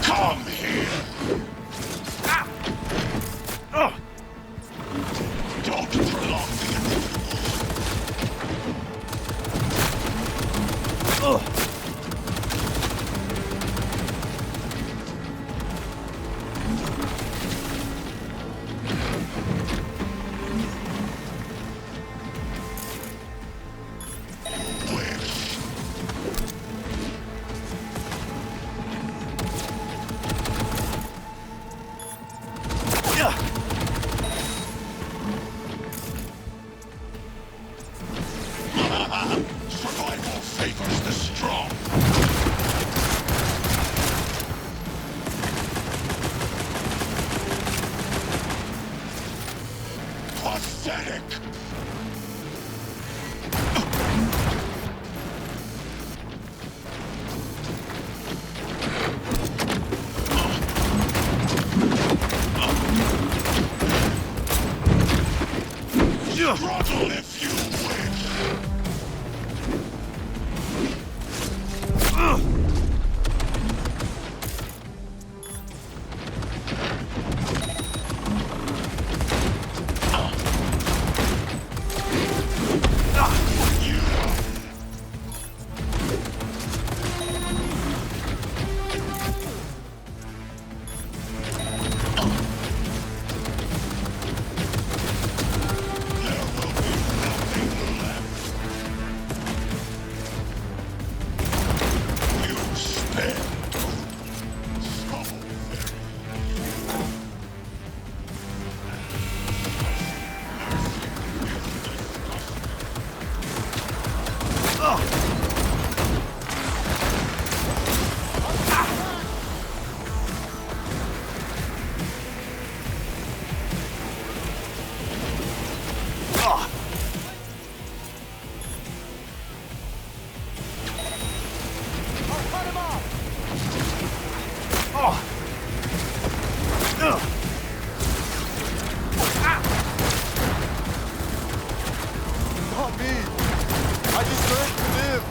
Come here. Don't prolong the inevitable. pathetic! Struggle if you Not me. I deserve to live.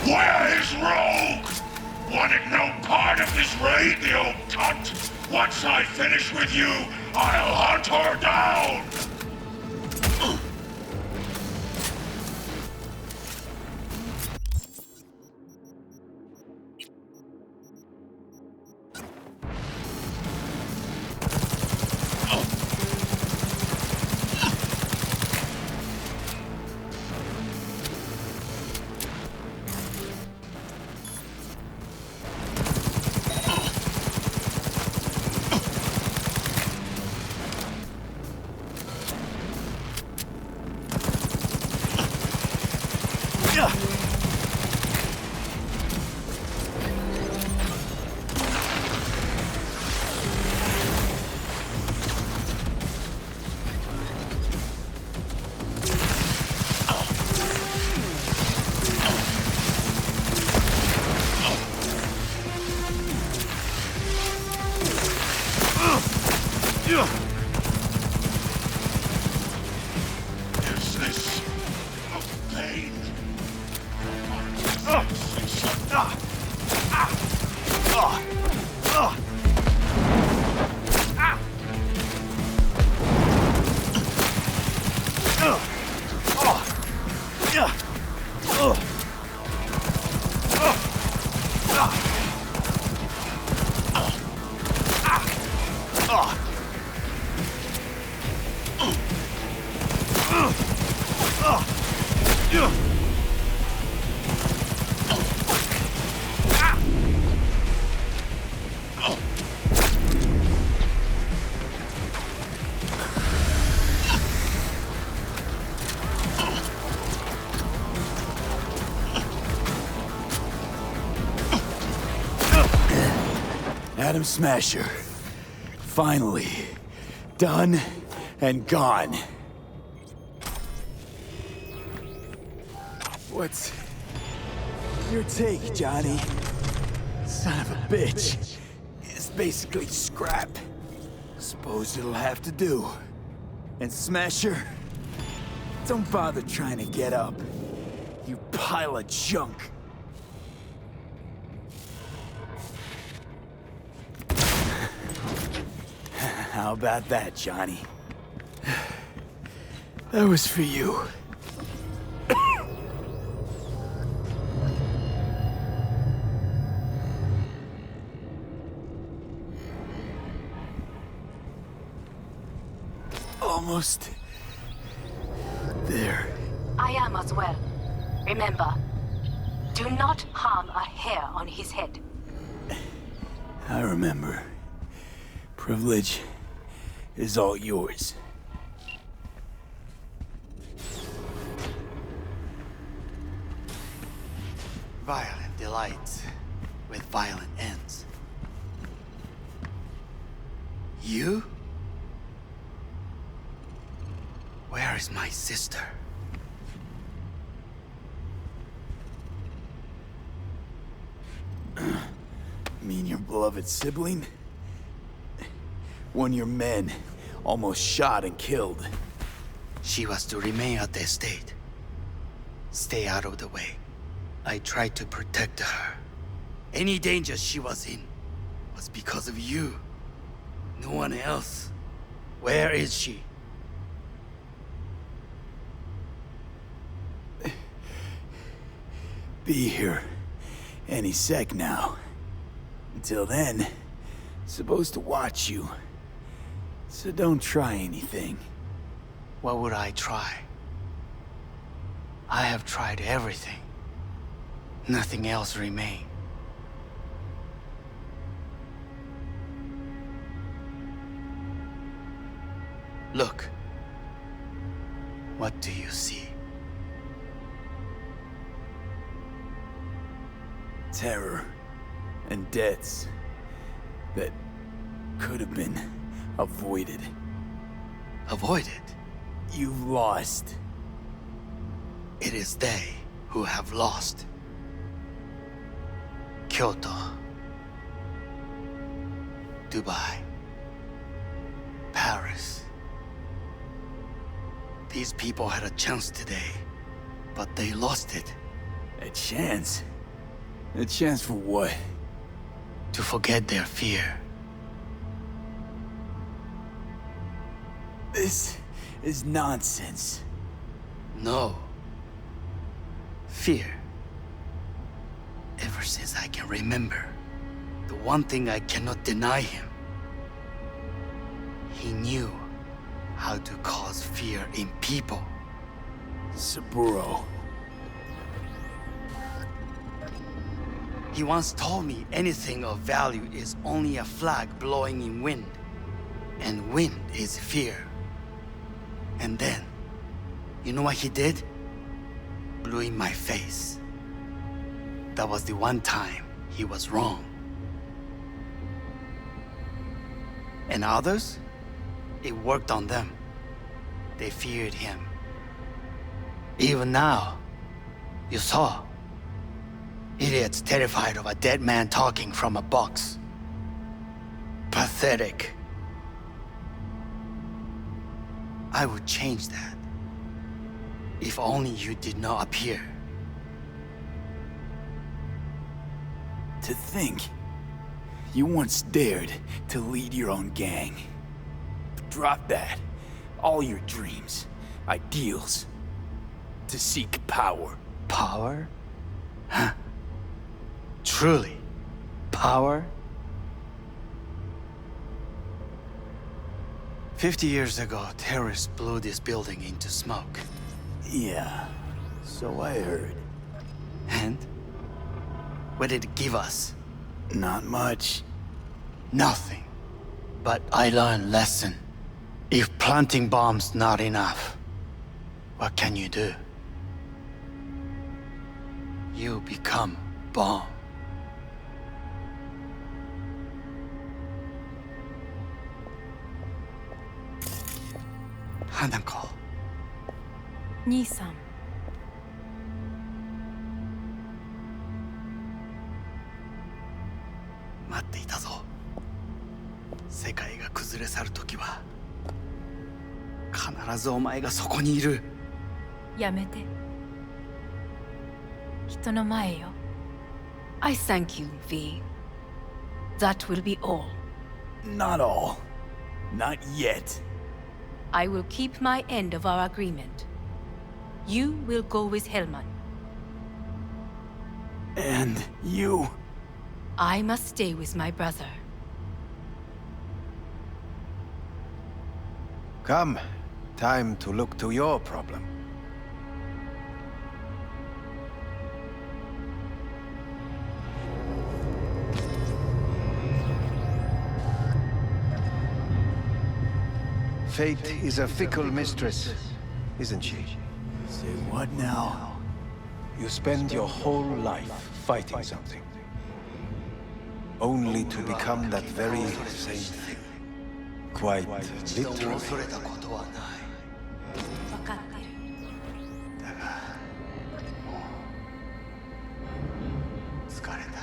Where is Rogue? Wanted no part of this raid, the old cunt. Once I finish with you, I'll hunt her down. Is this a pain? Atom Smasher. Finally. Done and gone. Your take, Johnny. Son of a bitch. It's basically scrap. Suppose it'll have to do. And Smasher, don't bother trying to get up. You pile of junk. How about that, Johnny? That was for you. Almost there. I am as well. Remember, do not harm a hair on his head. I remember. Privilege is all yours. Violent delights with violent ends. You? Where is my sister? Mean your beloved sibling? One your men almost shot and killed. She was to remain at the estate. Stay out of the way. I tried to protect her. Any danger she was in was because of you. No one else. Where is she? Be here any sec now. Until then, supposed to watch you. So don't try anything. What would I try? I have tried everything. Nothing else remains. Look. What do you see? Terror and deaths that could have been avoided. Avoided? You've lost. It is they who have lost. Kyoto. Dubai. Paris. These people had a chance today, but they lost it. A chance? A chance for what? To forget their fear. This is nonsense. No. Fear. Ever since I can remember, the one thing I cannot deny him. He knew how to cause fear in people. Saburo. He once told me anything of value is only a flag blowing in wind. And wind is fear. And then, you know what he did? Blew in my face. That was the one time he was wrong. And others? It worked on them. They feared him. Even now, you saw. Idiots terrified of a dead man talking from a box. Pathetic. I would change that. If only you did not appear. To think, you once dared to lead your own gang. Drop that. All your dreams, ideals. To seek power. Power? Huh? Truly? Power? 50 years ago, terrorists blew this building into smoke. Yeah, so I heard. And? What did it give us? Not much. Nothing. But I learned lesson. If planting bombs not enough, what can you do? You become bomb. Hanako. 兄さん世界が崩れ去る時は必ずお前がそこにいる。やめて。人の前よ。I thank you, V. That will be all. Not all. Not yet. I will keep my end of our agreement. You will go with Hellman. And you? I must stay with my brother. Come. Time to look to your problem. Fate is a fickle mistress, isn't she? Say what now? You spend your whole life fighting something, only to become that very same thing. Quite literally. 分かってる。疲れた。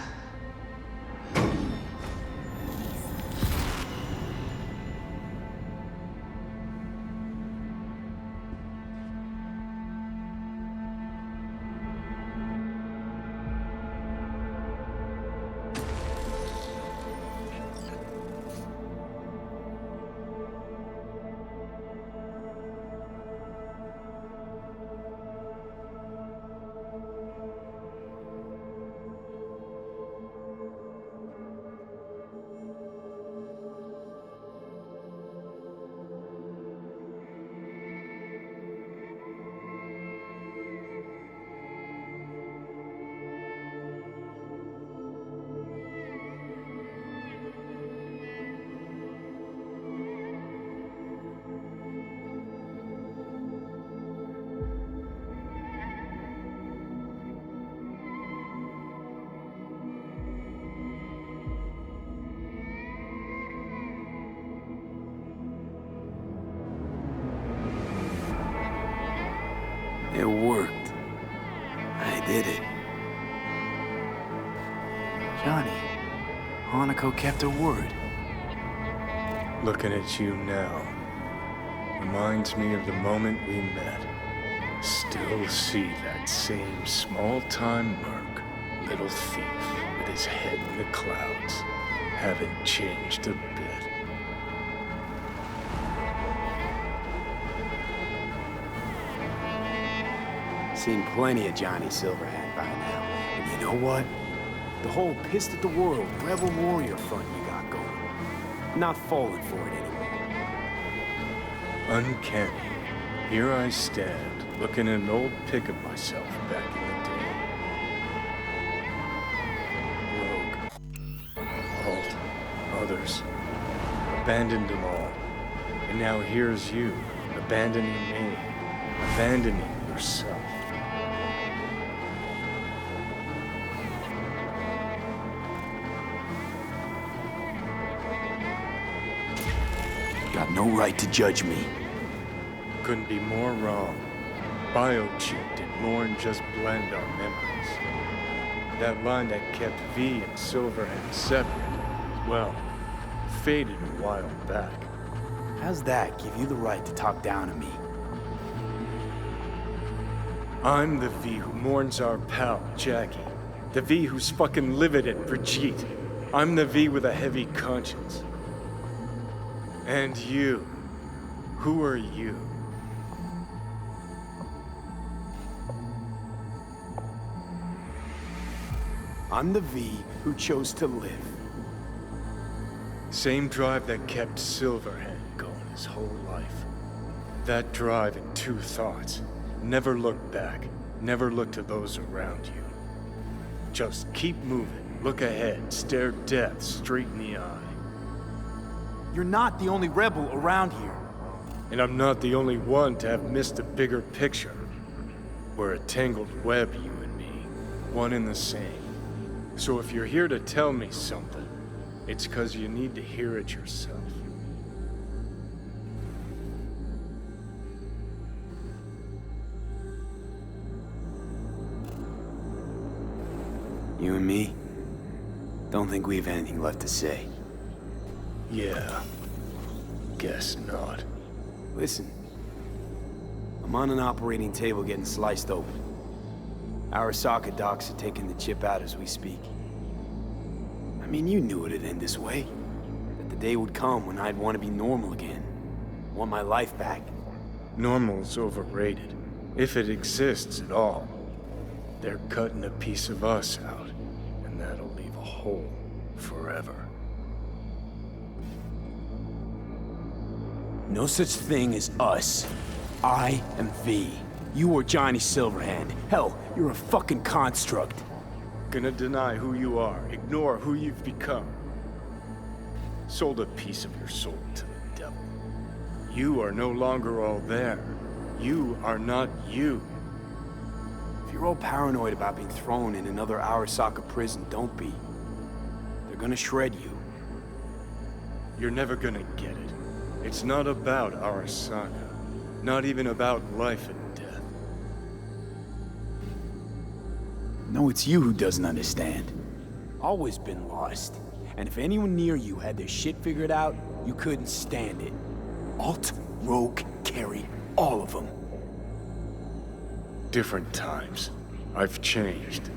It worked. I did it. Johnny, Hanako kept her word. Looking at you now reminds me of the moment we met. Still see that same small-time merc, little thief with his head in the clouds. Haven't changed a bit. Seen plenty of Johnny Silverhand by now. And you know what? The whole pissed at the world, rebel warrior front you got going. Not falling for it anymore. Uncanny. Here I stand, looking at an old pic of myself back in the day. Rogue. Alt. Others. Abandoned them all. And now here's you, abandoning me. Abandoning yourself. Got no right to judge me. Couldn't be more wrong. Biochip did more than just blend our memories. That line that kept V and Silverhand separate, well, faded a while back. How's that give you the right to talk down to me? I'm the V who mourns our pal, Jackie. The V who's fucking livid at Brigitte. I'm the V with a heavy conscience. And you. Who are you? I'm the V who chose to live. Same drive that kept Silverhand going his whole life. That drive and two thoughts. Never look back. Never look to those around you. Just keep moving. Look ahead. Stare death straight in the eye. You're not the only rebel around here. And I'm not the only one to have missed the bigger picture. We're a tangled web, you and me. One and the same. So if you're here to tell me something, it's 'cause you need to hear it yourself. You and me? Don't think we have anything left to say. Yeah. Guess not. Listen. I'm on an operating table getting sliced open. Arasaka docs are taking the chip out as we speak. I mean, you knew it'd end this way. That the day would come when I'd want to be normal again. Want my life back. Normal's overrated. If it exists at all. They're cutting a piece of us out, and that'll leave a hole forever. No such thing as us. I am V. You are Johnny Silverhand. Hell, you're a fucking construct. Gonna deny who you are, ignore who you've become. Sold a piece of your soul to the devil. You are no longer all there. You are not you. If you're all paranoid about being thrown in another Arasaka prison, don't be. They're gonna shred you. You're never gonna get it. It's not about Arasaka. Not even about life and death. No, it's you who doesn't understand. Always been lost. And if anyone near you had their shit figured out, you couldn't stand it. Alt, Rogue, Carry, all of them. Different times. I've changed.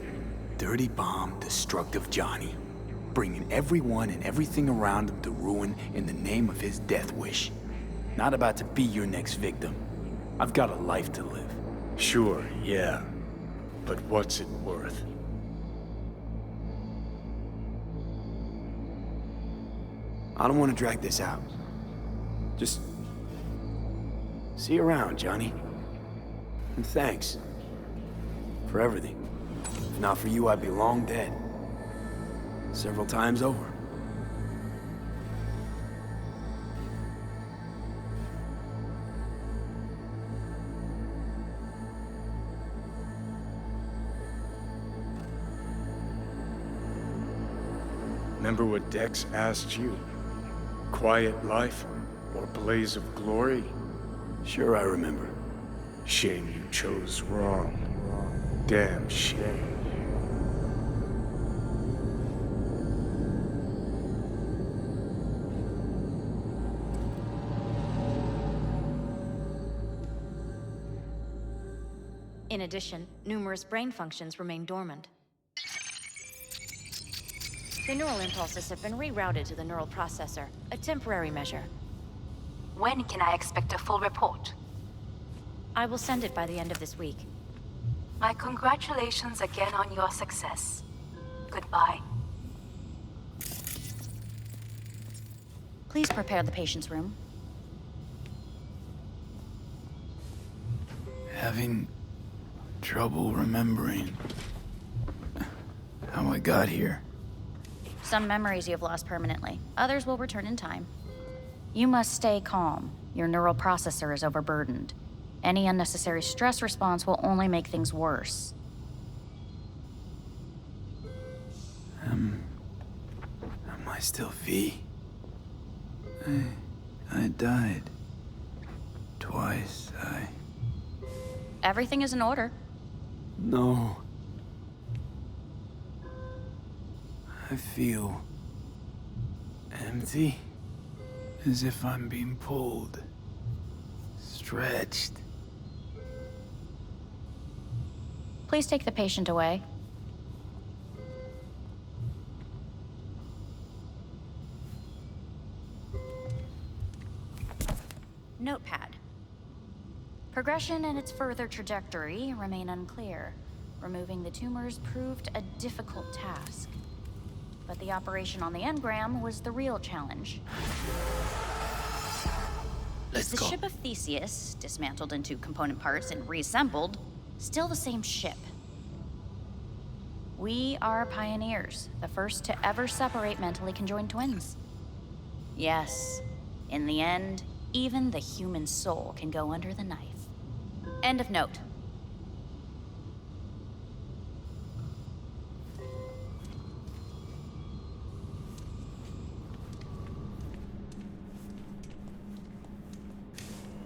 Dirty bomb, destructive Johnny. Bringing everyone and everything around him to ruin in the name of his death wish. Not about to be your next victim. I've got a life to live. Sure, yeah. But what's it worth? I don't want to drag this out. Just... see you around, Johnny. And thanks. For everything. If not for you, I'd be long dead. Several times over. Remember what Dex asked you? Quiet life or blaze of glory? Sure I remember. Shame you chose wrong. Damn shame. In addition, numerous brain functions remain dormant. The neural impulses have been rerouted to the neural processor, a temporary measure. When can I expect a full report? I will send it by the end of this week. My congratulations again on your success. Goodbye. Please prepare the patient's room. Having trouble remembering how I got here. Some memories you have lost permanently. Others will return in time. You must stay calm. Your neural processor is overburdened. Any unnecessary stress response will only make things worse. Am I still V? I died. Twice, Everything is in order. No. I feel empty, as if I'm being pulled, stretched. Please take the patient away. Notepad. Progression and its further trajectory remain unclear. Removing the tumors proved a difficult task. But the operation on the engram was the real challenge. Let's the go. ship of Theseus, dismantled into component parts and reassembled, still the same ship. We are pioneers, the first to ever separate mentally conjoined twins. Yes, in the end, even the human soul can go under the knife. End of note.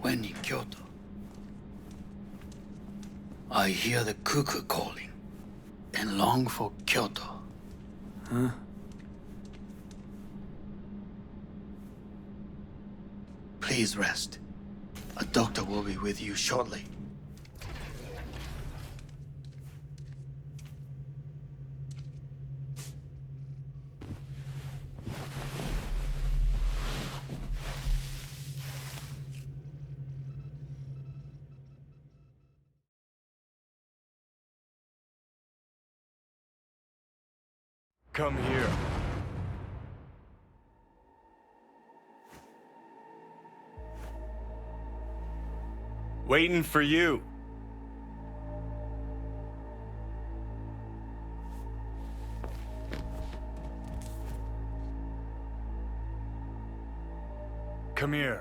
When in Kyoto, I hear the cuckoo calling and long for Kyoto. Huh? Please rest. A doctor will be with you shortly. Come here. Waiting for you. Come here.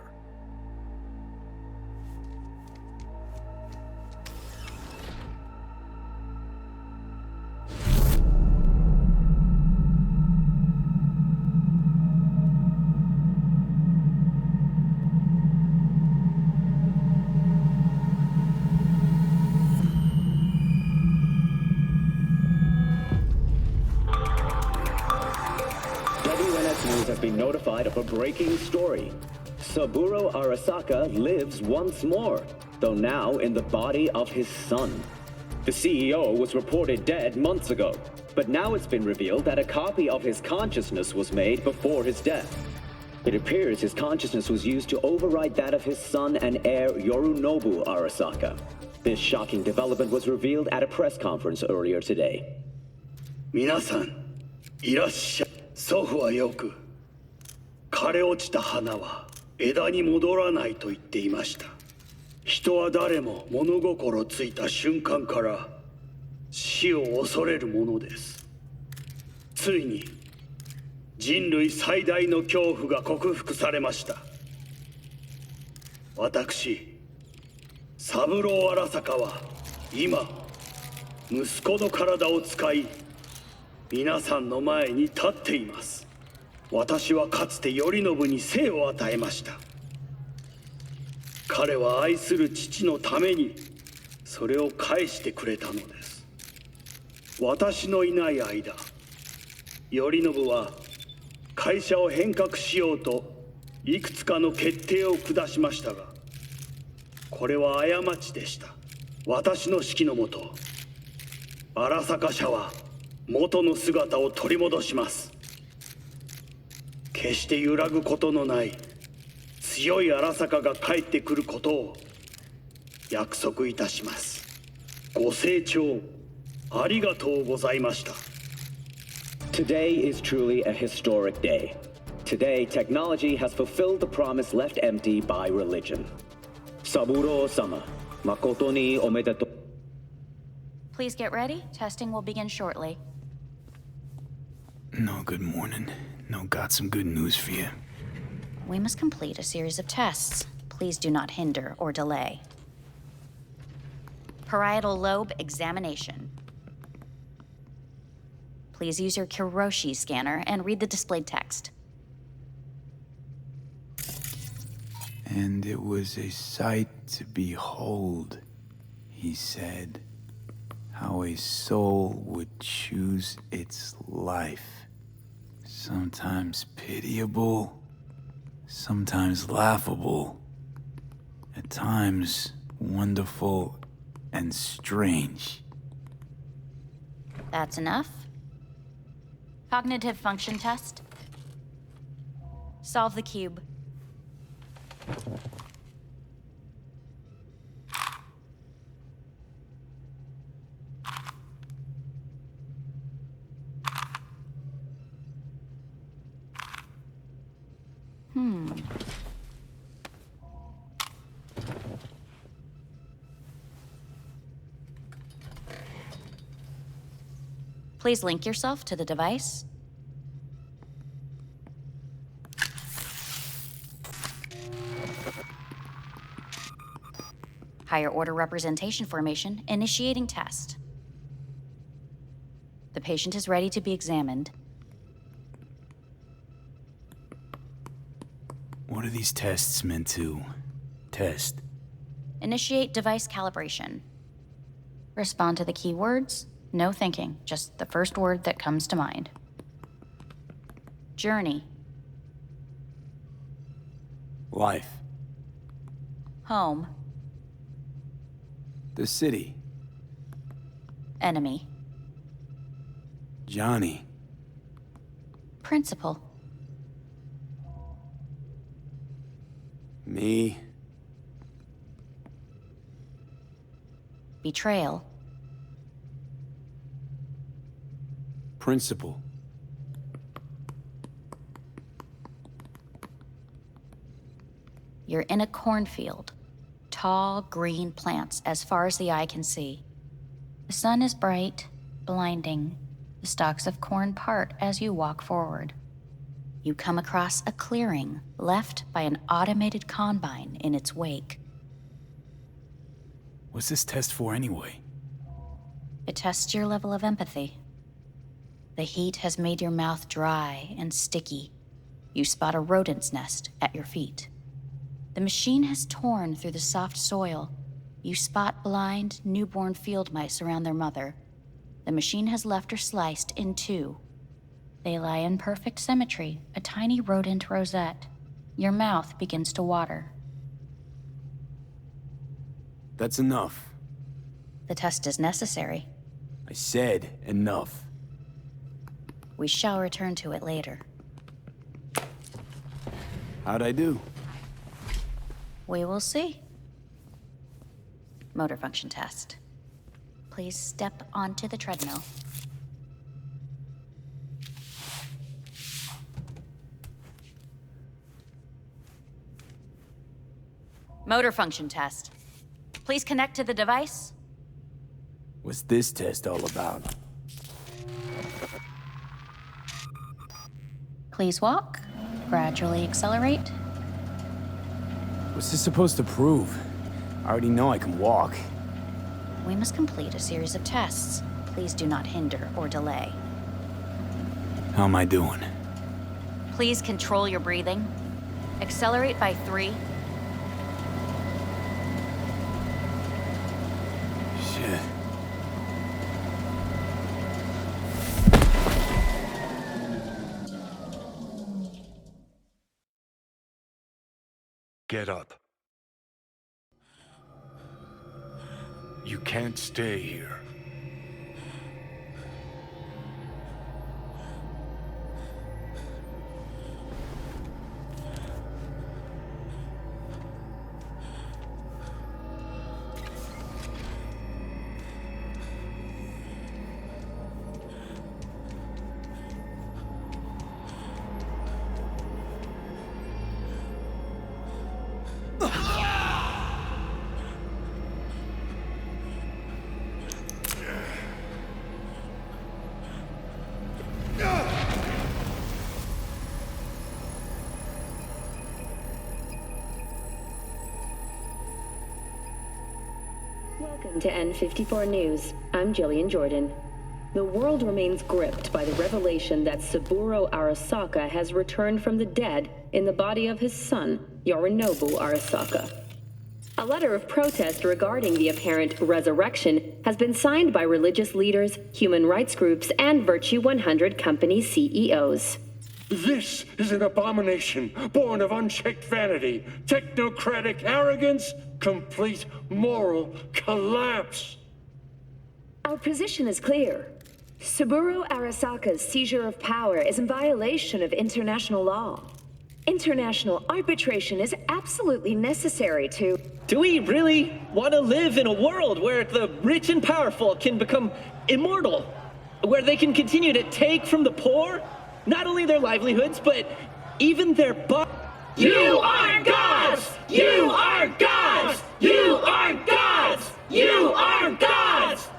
News has been notified of a breaking story. Saburo Arasaka lives once more, though now in the body of his son. The CEO was reported dead months ago, but now it's been revealed that a copy of his consciousness was made before his death. It appears his consciousness was used to override that of his son and heir Yorinobu Arasaka. This shocking development was revealed at a press conference earlier today. 皆さん、いらっしゃい。祖父はよく、枯れ落ちた花は枝に戻らないと言っていました。人は誰も物心ついた瞬間から死を恐れるものです。ついに人類最大の恐怖が克服されました。私、三郎荒坂は今、息子の体を使い、皆さんの前に立っています。私はかつて頼信に生を与えました。彼は愛する父のためにそれを返してくれたのです。私のいない間、頼信は会社を変革しようといくつかの決定を下しましたが、これは過ちでした。私の指揮のもと、荒坂社は元の姿を取り戻します。決して揺らぐことのない強い荒坂が帰ってくることを約束いたします。ご清聴ありがとうございました。 Today is truly a historic day. Today, technology has fulfilled the promise left empty by religion. Saburo-sama, makoto ni omedetou. Please get ready. Testing will begin shortly. No, good morning. No, got some good news for you. We must complete a series of tests. Please do not hinder or delay. Parietal lobe examination. Please use your Kiroshi scanner and read the displayed text. And it was a sight to behold, he said, how a soul would choose its life. Sometimes pitiable, sometimes laughable, at times wonderful and strange. That's enough. Cognitive function test. Solve the cube. Please link yourself to the device. Higher order representation formation, initiating test. The patient is ready to be examined. What are these tests meant to test? Initiate device calibration. Respond to the keywords. No thinking, just the first word that comes to mind. Journey. Life. Home. The city. Enemy. Johnny. Principal. Me. Betrayal. Principal. You're in a cornfield. Tall, green plants as far as the eye can see. The sun is bright, blinding. The stalks of corn part as you walk forward. You come across a clearing left by an automated combine in its wake. What's this test for anyway? It tests your level of empathy. The heat has made your mouth dry and sticky. You spot a rodent's nest at your feet. The machine has torn through the soft soil. You spot blind, newborn field mice around their mother. The machine has left her sliced in two. They lie in perfect symmetry, a tiny rodent rosette. Your mouth begins to water. That's enough. The test is necessary. I said enough. We shall return to it later. How'd I do? We will see. Motor function test. Please step onto the treadmill. Motor function test. Please connect to the device. What's this test all about? Please walk. Gradually accelerate. What's this supposed to prove? I already know I can walk. We must complete a series of tests. Please do not hinder or delay. How am I doing? Please control your breathing. Accelerate by 3. Shit. Get up. You can't stay here. Welcome to N54 News. I'm Jillian Jordan. The world remains gripped by the revelation that Saburo Arasaka has returned from the dead in the body of his son, Yorinobu Arasaka. A letter of protest regarding the apparent resurrection has been signed by religious leaders, human rights groups, and Virtue 100 company CEOs. This is an abomination born of unchecked vanity, technocratic arrogance, complete moral collapse. Our position is clear. Saburo Arasaka's seizure of power is in violation of international law. International arbitration is absolutely necessary to... Do we really want to live in a world where the rich and powerful can become immortal? Where they can continue to take from the poor? Not only their livelihoods, but even their You are gods! You are gods! You are gods! You are gods!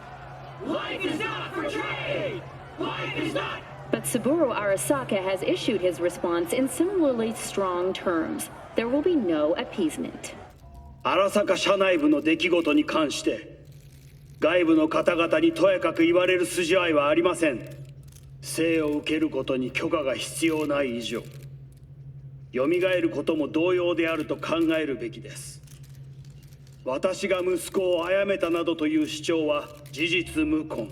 Life is not for trade! Life is not... But Saburo Arasaka has issued his response in similarly strong terms. There will be no appeasement. 荒坂社内部の出来事に関して外部の方々にとやかく言われる筋合いはありません。生を受けることに許可が必要ない以上、蘇ることも同様であると考えるべきです。私が息子を殺めたなどという主張は事実無根。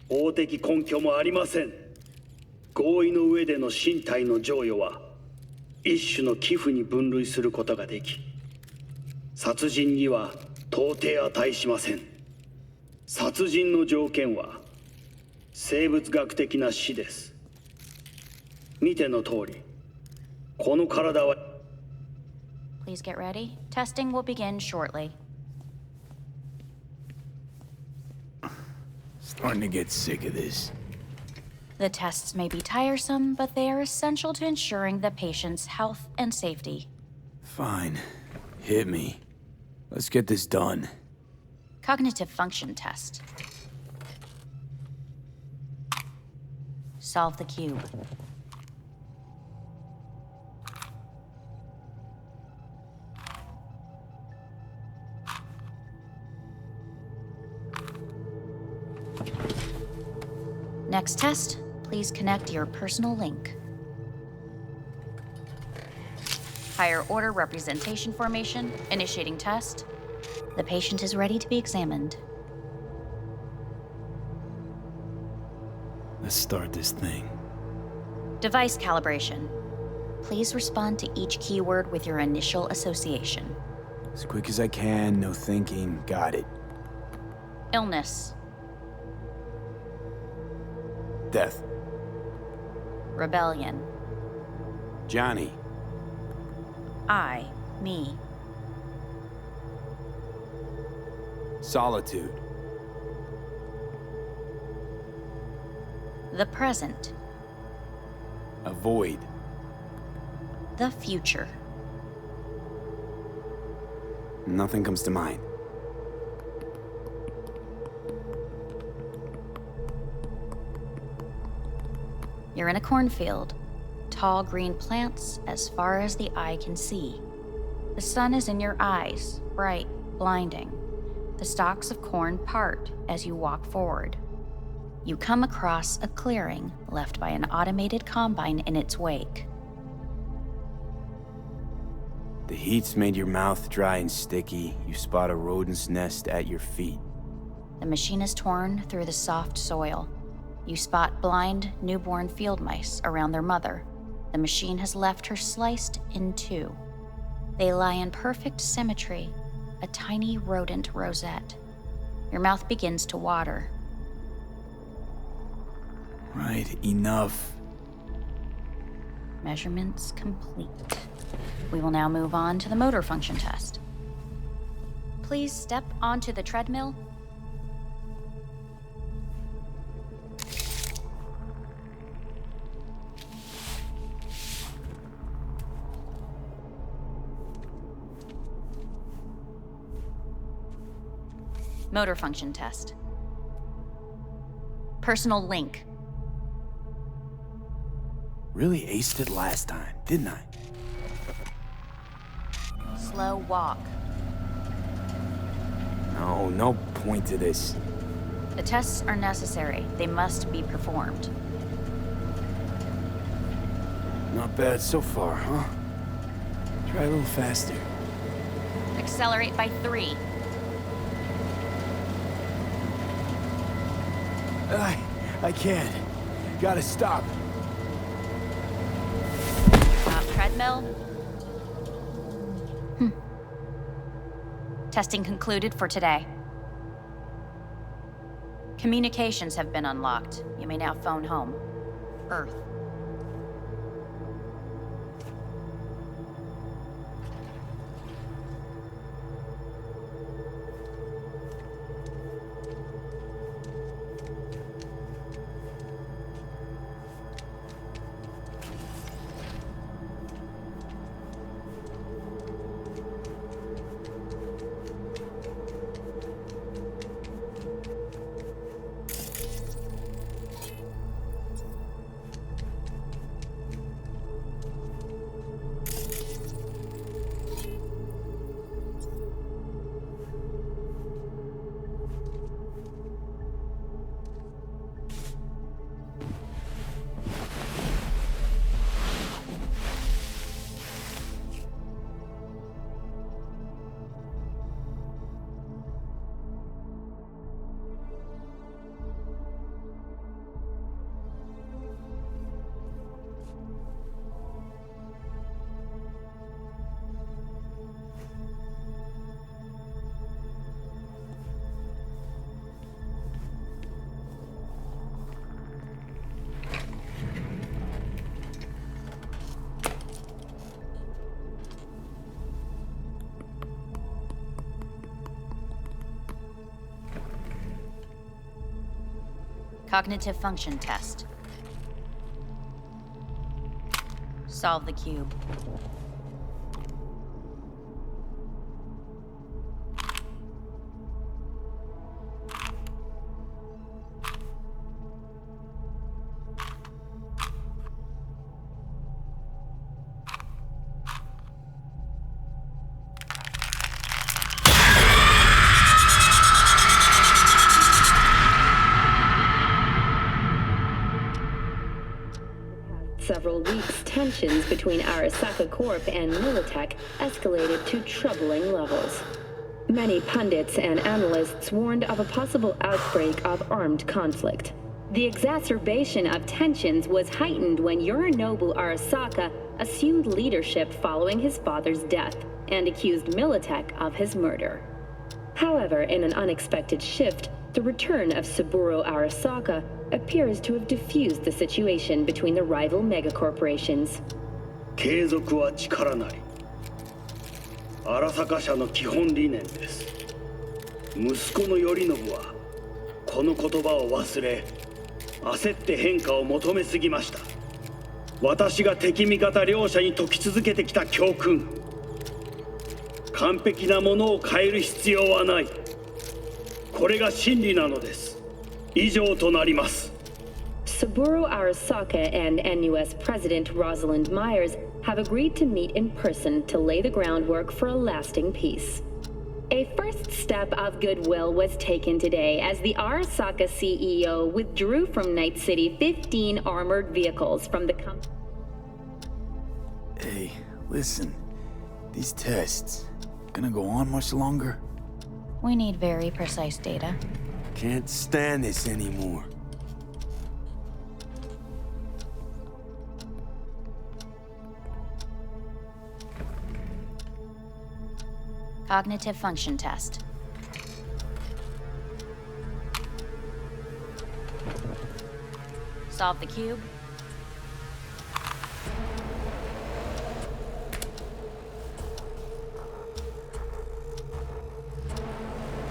法的根拠もありません。合意の上での身体の贈与は一種の寄付に分類することができ、殺人には到底値しません。殺人の条件は生物学的な死です。見ての通り、この体は Please get ready. Testing will begin shortly. Starting to get sick of this. The tests may be tiresome, but they are essential to ensuring the patient's health and safety. Fine. Hit me. Let's get this done. Cognitive function test. Solve the cube. Next test, please connect your personal link. Higher order representation formation, initiating test. The patient is ready to be examined. Let's start this thing. Device calibration. Please respond to each keyword with your initial association. As quick as I can, no thinking. Got it. Illness. Death. Rebellion. Johnny. I, me. Solitude. The present. Avoid. The future. Nothing comes to mind. You're in a cornfield. Tall green plants as far as the eye can see. The sun is in your eyes, bright, blinding. The stalks of corn part as you walk forward. You come across a clearing left by an automated combine in its wake. The heat's made your mouth dry and sticky. You spot a rodent's nest at your feet. The machine is torn through the soft soil. You spot blind, newborn field mice around their mother. The machine has left her sliced in two. They lie in perfect symmetry, a tiny rodent rosette. Your mouth begins to water. Right, enough. Measurements complete. We will now move on to the motor function test. Please step onto the treadmill. Motor function test. Personal link. Really aced it last time, didn't I? Slow walk. No point to this. The tests are necessary. They must be performed. Not bad so far, huh? Try a little faster. Accelerate by 3. I can't. Gotta stop. Stop treadmill. Testing concluded for today. Communications have been unlocked. You may now phone home. Earth. Cognitive function test. Solve the cube. Several weeks, tensions between Arasaka Corp and Militech escalated to troubling levels. Many pundits and analysts warned of a possible outbreak of armed conflict. The exacerbation of tensions was heightened when Yorinobu Arasaka assumed leadership following his father's death and accused Militech of his murder. However, in an unexpected shift, the return of Saburo Arasaka appears to have diffused the situation between the rival megacorporations. 継続は力なり。荒坂社の基本理念です。息子の頼信はこの言葉を忘れ、焦って変化を求めすぎました。私が敵味方両者に説き続けてきた教訓。完璧なものを変える必要はない。これが真理なのです。以上となります。Saburo Arasaka and NUS President Rosalind Myers have agreed to meet in person to lay the groundwork for a lasting peace. A first step of goodwill was taken today as the Arasaka CEO withdrew from Night City 15 armored vehicles from the company. Hey, listen. These tests, gonna go on much longer? We need very precise data. Can't stand this anymore. Cognitive function test. Solve the cube.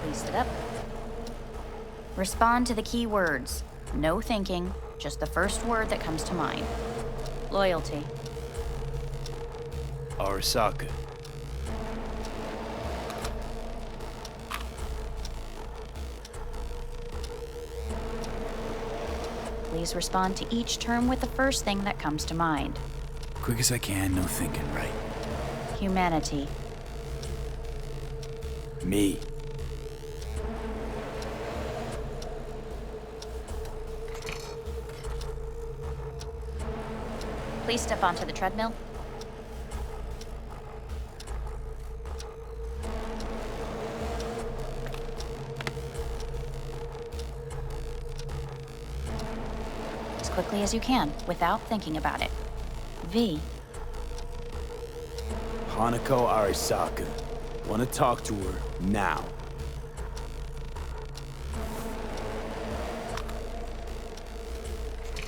Please sit up. Respond to the key words. No thinking, just the first word that comes to mind. Loyalty. Arasaka. Please respond to each term with the first thing that comes to mind. Quick as I can, no thinking, right? Humanity. Me. Please step onto the treadmill. As quickly as you can, without thinking about it. V. Hanako Arasaka. Want to talk to her now.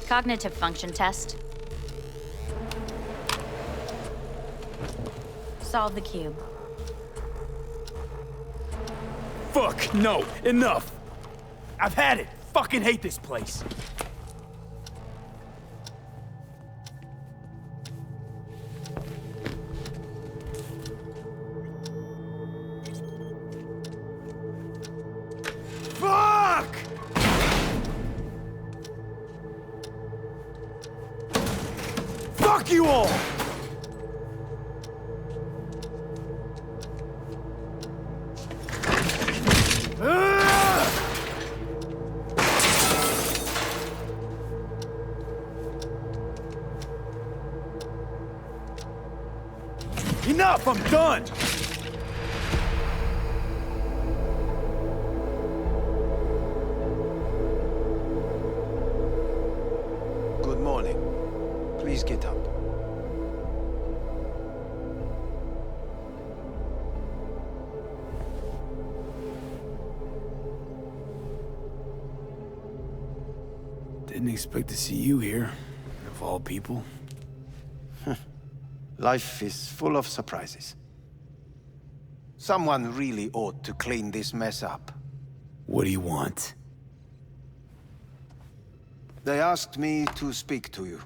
Cognitive function test. Solve the cube. Fuck, no, enough! I've had it! Fucking hate this place! Fuck! Fuck you all! Enough! I'm done! Good morning. Please get up. Didn't expect to see you here, of all people. Life is full of surprises. Someone really ought to clean this mess up. What do you want? They asked me to speak to you.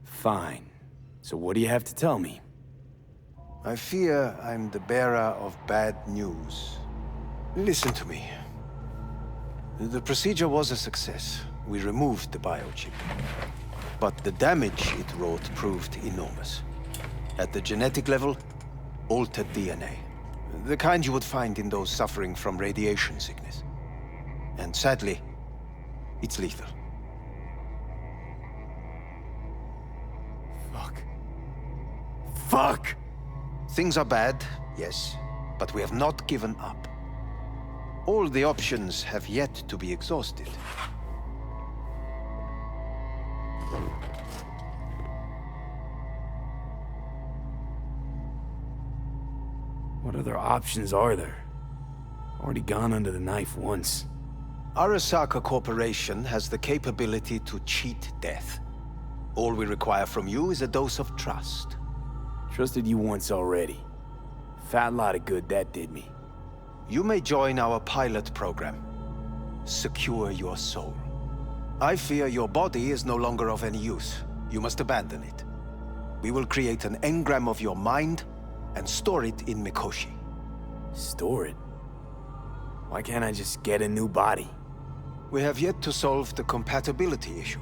Fine. So what do you have to tell me? I fear I'm the bearer of bad news. Listen to me. The procedure was a success. We removed the biochip. But the damage it wrought proved enormous. At the genetic level, altered DNA. The kind you would find in those suffering from radiation sickness. And sadly, it's lethal. Fuck! Things are bad, yes, but we have not given up. All the options have yet to be exhausted. What other options are there? Already gone under the knife once. ARASAKA Corporation has the capability to cheat death. All we require from you is a dose of trust. Trusted you once already. Fat lot of good that did me. You may join our pilot program. Secure your soul. I fear your body is no longer of any use. You must abandon it. We will create an engram of your mind and store it in Mikoshi. Store it? Why can't I just get a new body? We have yet to solve the compatibility issue.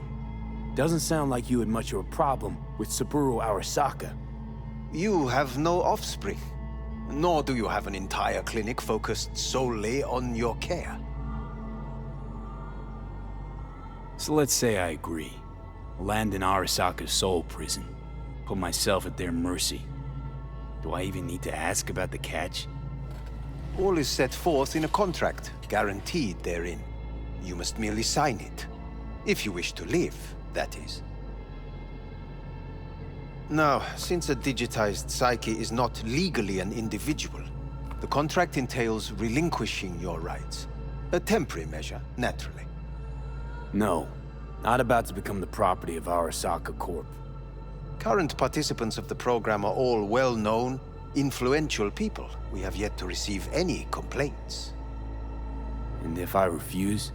Doesn't sound like you had much of a problem with Saburo Arasaka. You have no offspring, nor do you have an entire clinic focused solely on your care. So let's say I agree. Land in Arasaka's soul prison. Put myself at their mercy. Do I even need to ask about the catch? All is set forth in a contract, guaranteed therein. You must merely sign it. If you wish to live, that is. Now, since a digitized psyche is not legally an individual, the contract entails relinquishing your rights. A temporary measure, naturally. No, not about to become the property of Arasaka Corp. Current participants of the program are all well-known, influential people. We have yet to receive any complaints. And if I refuse?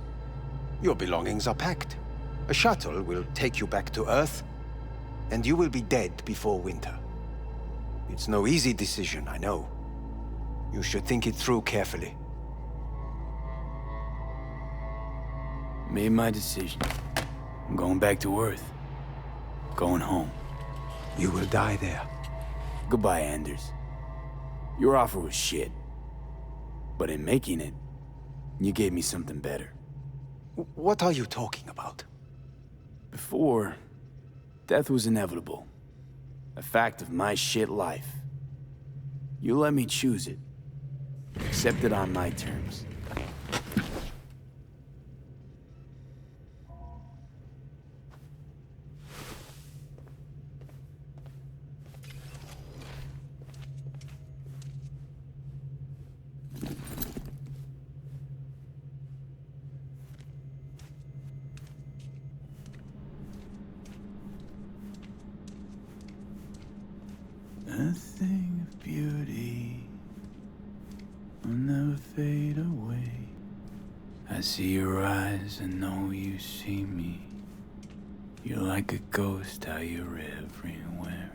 Your belongings are packed. A shuttle will take you back to Earth, and you will be dead before winter. It's no easy decision, I know. You should think it through carefully. Made my decision. I'm going back to Earth. Going home. You will die there. Goodbye, Anders. Your offer was shit. But in making it, you gave me something better. What are you talking about? Before, death was inevitable. A fact of my shit life. You let me choose it. Accept it on my terms. A thing of beauty will never fade away. I see your eyes and know you see me. You're like a ghost, how you're everywhere.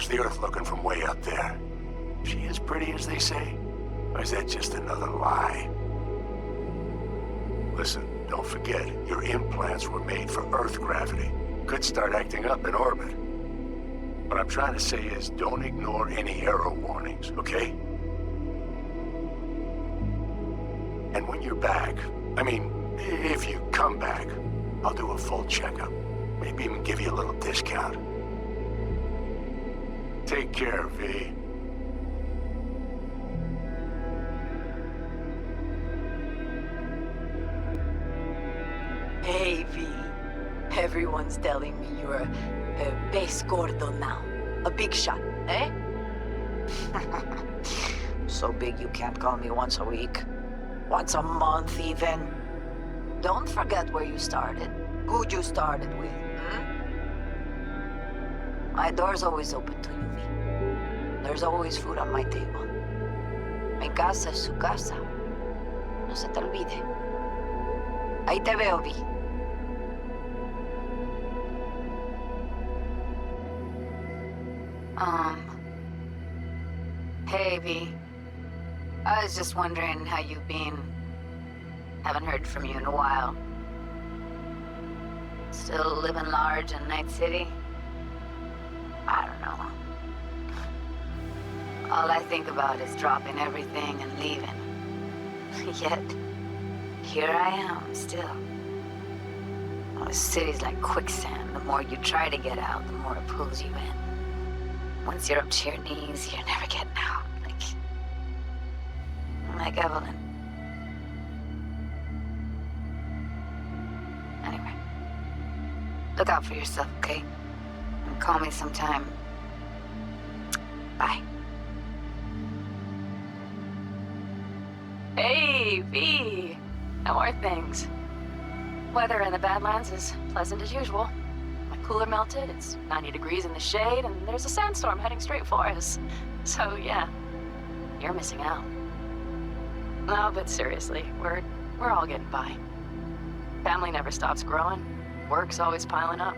How's the Earth looking from way up there? She as pretty as they say? Or is that just another lie? Listen, don't forget, your implants were made for Earth gravity. Could start acting up in orbit. What I'm trying to say is, don't ignore any error warnings, okay? And when you're back, I mean, if you come back, I'll do a full checkup. Maybe even give you a little discount. Take care, V. Hey, V. Everyone's telling me you're a base gordo now. A big shot, eh? So big you can't call me once a week. Once a month, even. Don't forget where you started. Who'd you started with, My door's always open to you, V. There's always food on my table. Mi casa es su casa. No se te olvide. Ahí te veo, V. Hey, V. I was just wondering how you've been. Haven't heard from you in a while. Still living large in Night City? I don't know. All I think about is dropping everything and leaving. Yet, here I am, still. Oh, the city's like quicksand. The more you try to get out, the more it pulls you in. Once you're up to your knees, you're never getting out. Like Evelyn. Anyway. Look out for yourself, okay? And call me sometime. Bye. Hey, V! How are things? Weather in the Badlands is pleasant as usual. My cooler melted, it's 90 degrees in the shade, and there's a sandstorm heading straight for us. So, yeah, you're missing out. No, but seriously, we're all getting by. Family never stops growing. Work's always piling up.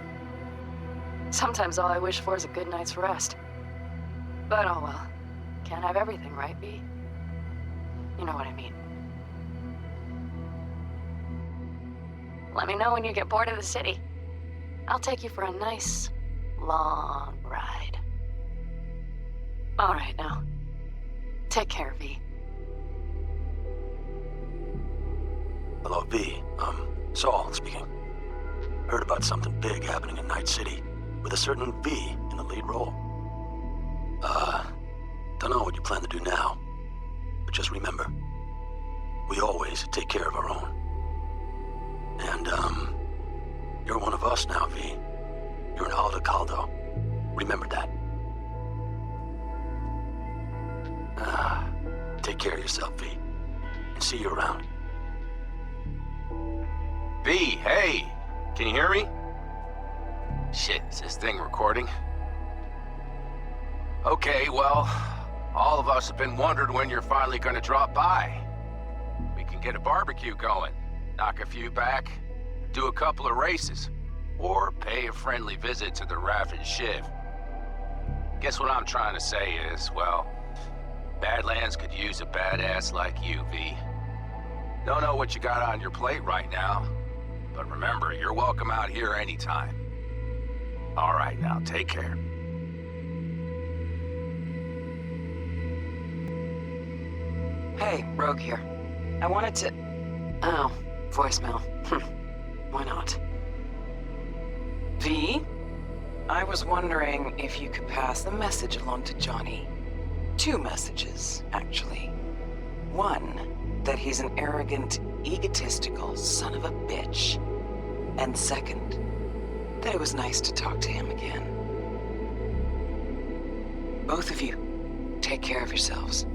Sometimes all I wish for is a good night's rest. But oh well. Can't have everything, right, V? You know what I mean. Let me know when you get bored of the city. I'll take you for a nice, long ride. All right, now. Take care, V. Hello, V. Saul speaking. Heard about something big happening in Night City, with a certain V in the lead role. Don't know what you plan to do now, but just remember, we always take care of our own. And, you're one of us now, V. You're an Aldo Caldo. Remember that. Take care of yourself, V. And see you around. V, hey! Can you hear me? Shit, is this thing recording? Okay, well, all of us have been wondering when you're finally gonna drop by. We can get a barbecue going, knock a few back, do a couple of races, or pay a friendly visit to the Raff and Shiv. Guess what I'm trying to say is, well, Badlands could use a badass like you, V. Don't know what you got on your plate right now, but remember, you're welcome out here anytime. All right, now, take care. Hey, Rogue here. I wanted to... Oh, voicemail. Why not? V? I was wondering if you could pass the message along to Johnny. 2 messages, actually. One, that he's an arrogant, egotistical son of a bitch. And second, that it was nice to talk to him again. Both of you, take care of yourselves,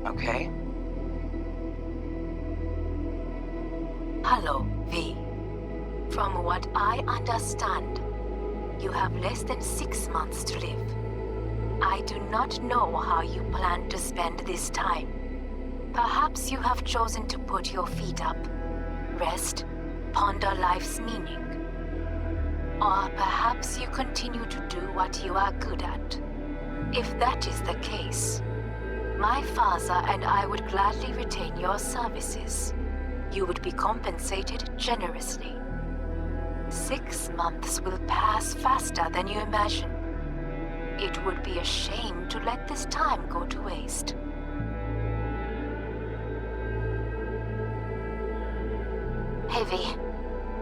okay? Hello, V. From what I understand, you have less than 6 months to live. I do not know how you plan to spend this time. Perhaps you have chosen to put your feet up, rest, ponder life's meaning. Or perhaps you continue to do what you are good at. If that is the case, my father and I would gladly retain your services. You would be compensated generously. 6 months will pass faster than you imagine. It would be a shame to let this time go to waste. Hey, V.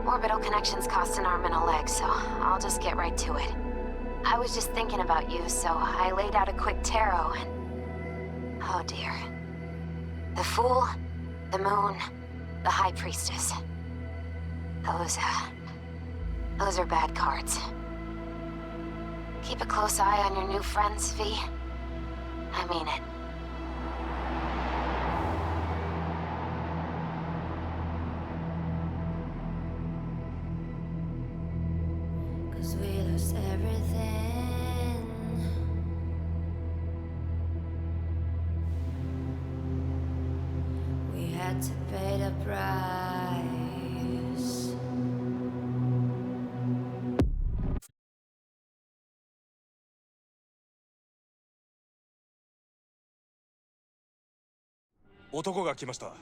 Orbital connections cost an arm and a leg, so I'll just get right to it. I was just thinking about you, so I laid out a quick tarot and... oh dear. The Fool, the Moon, the High Priestess. Those are bad cards. Keep a close eye on your new friends, V. I mean it. Cause we lost everything. We had to pay the price.男が来ました。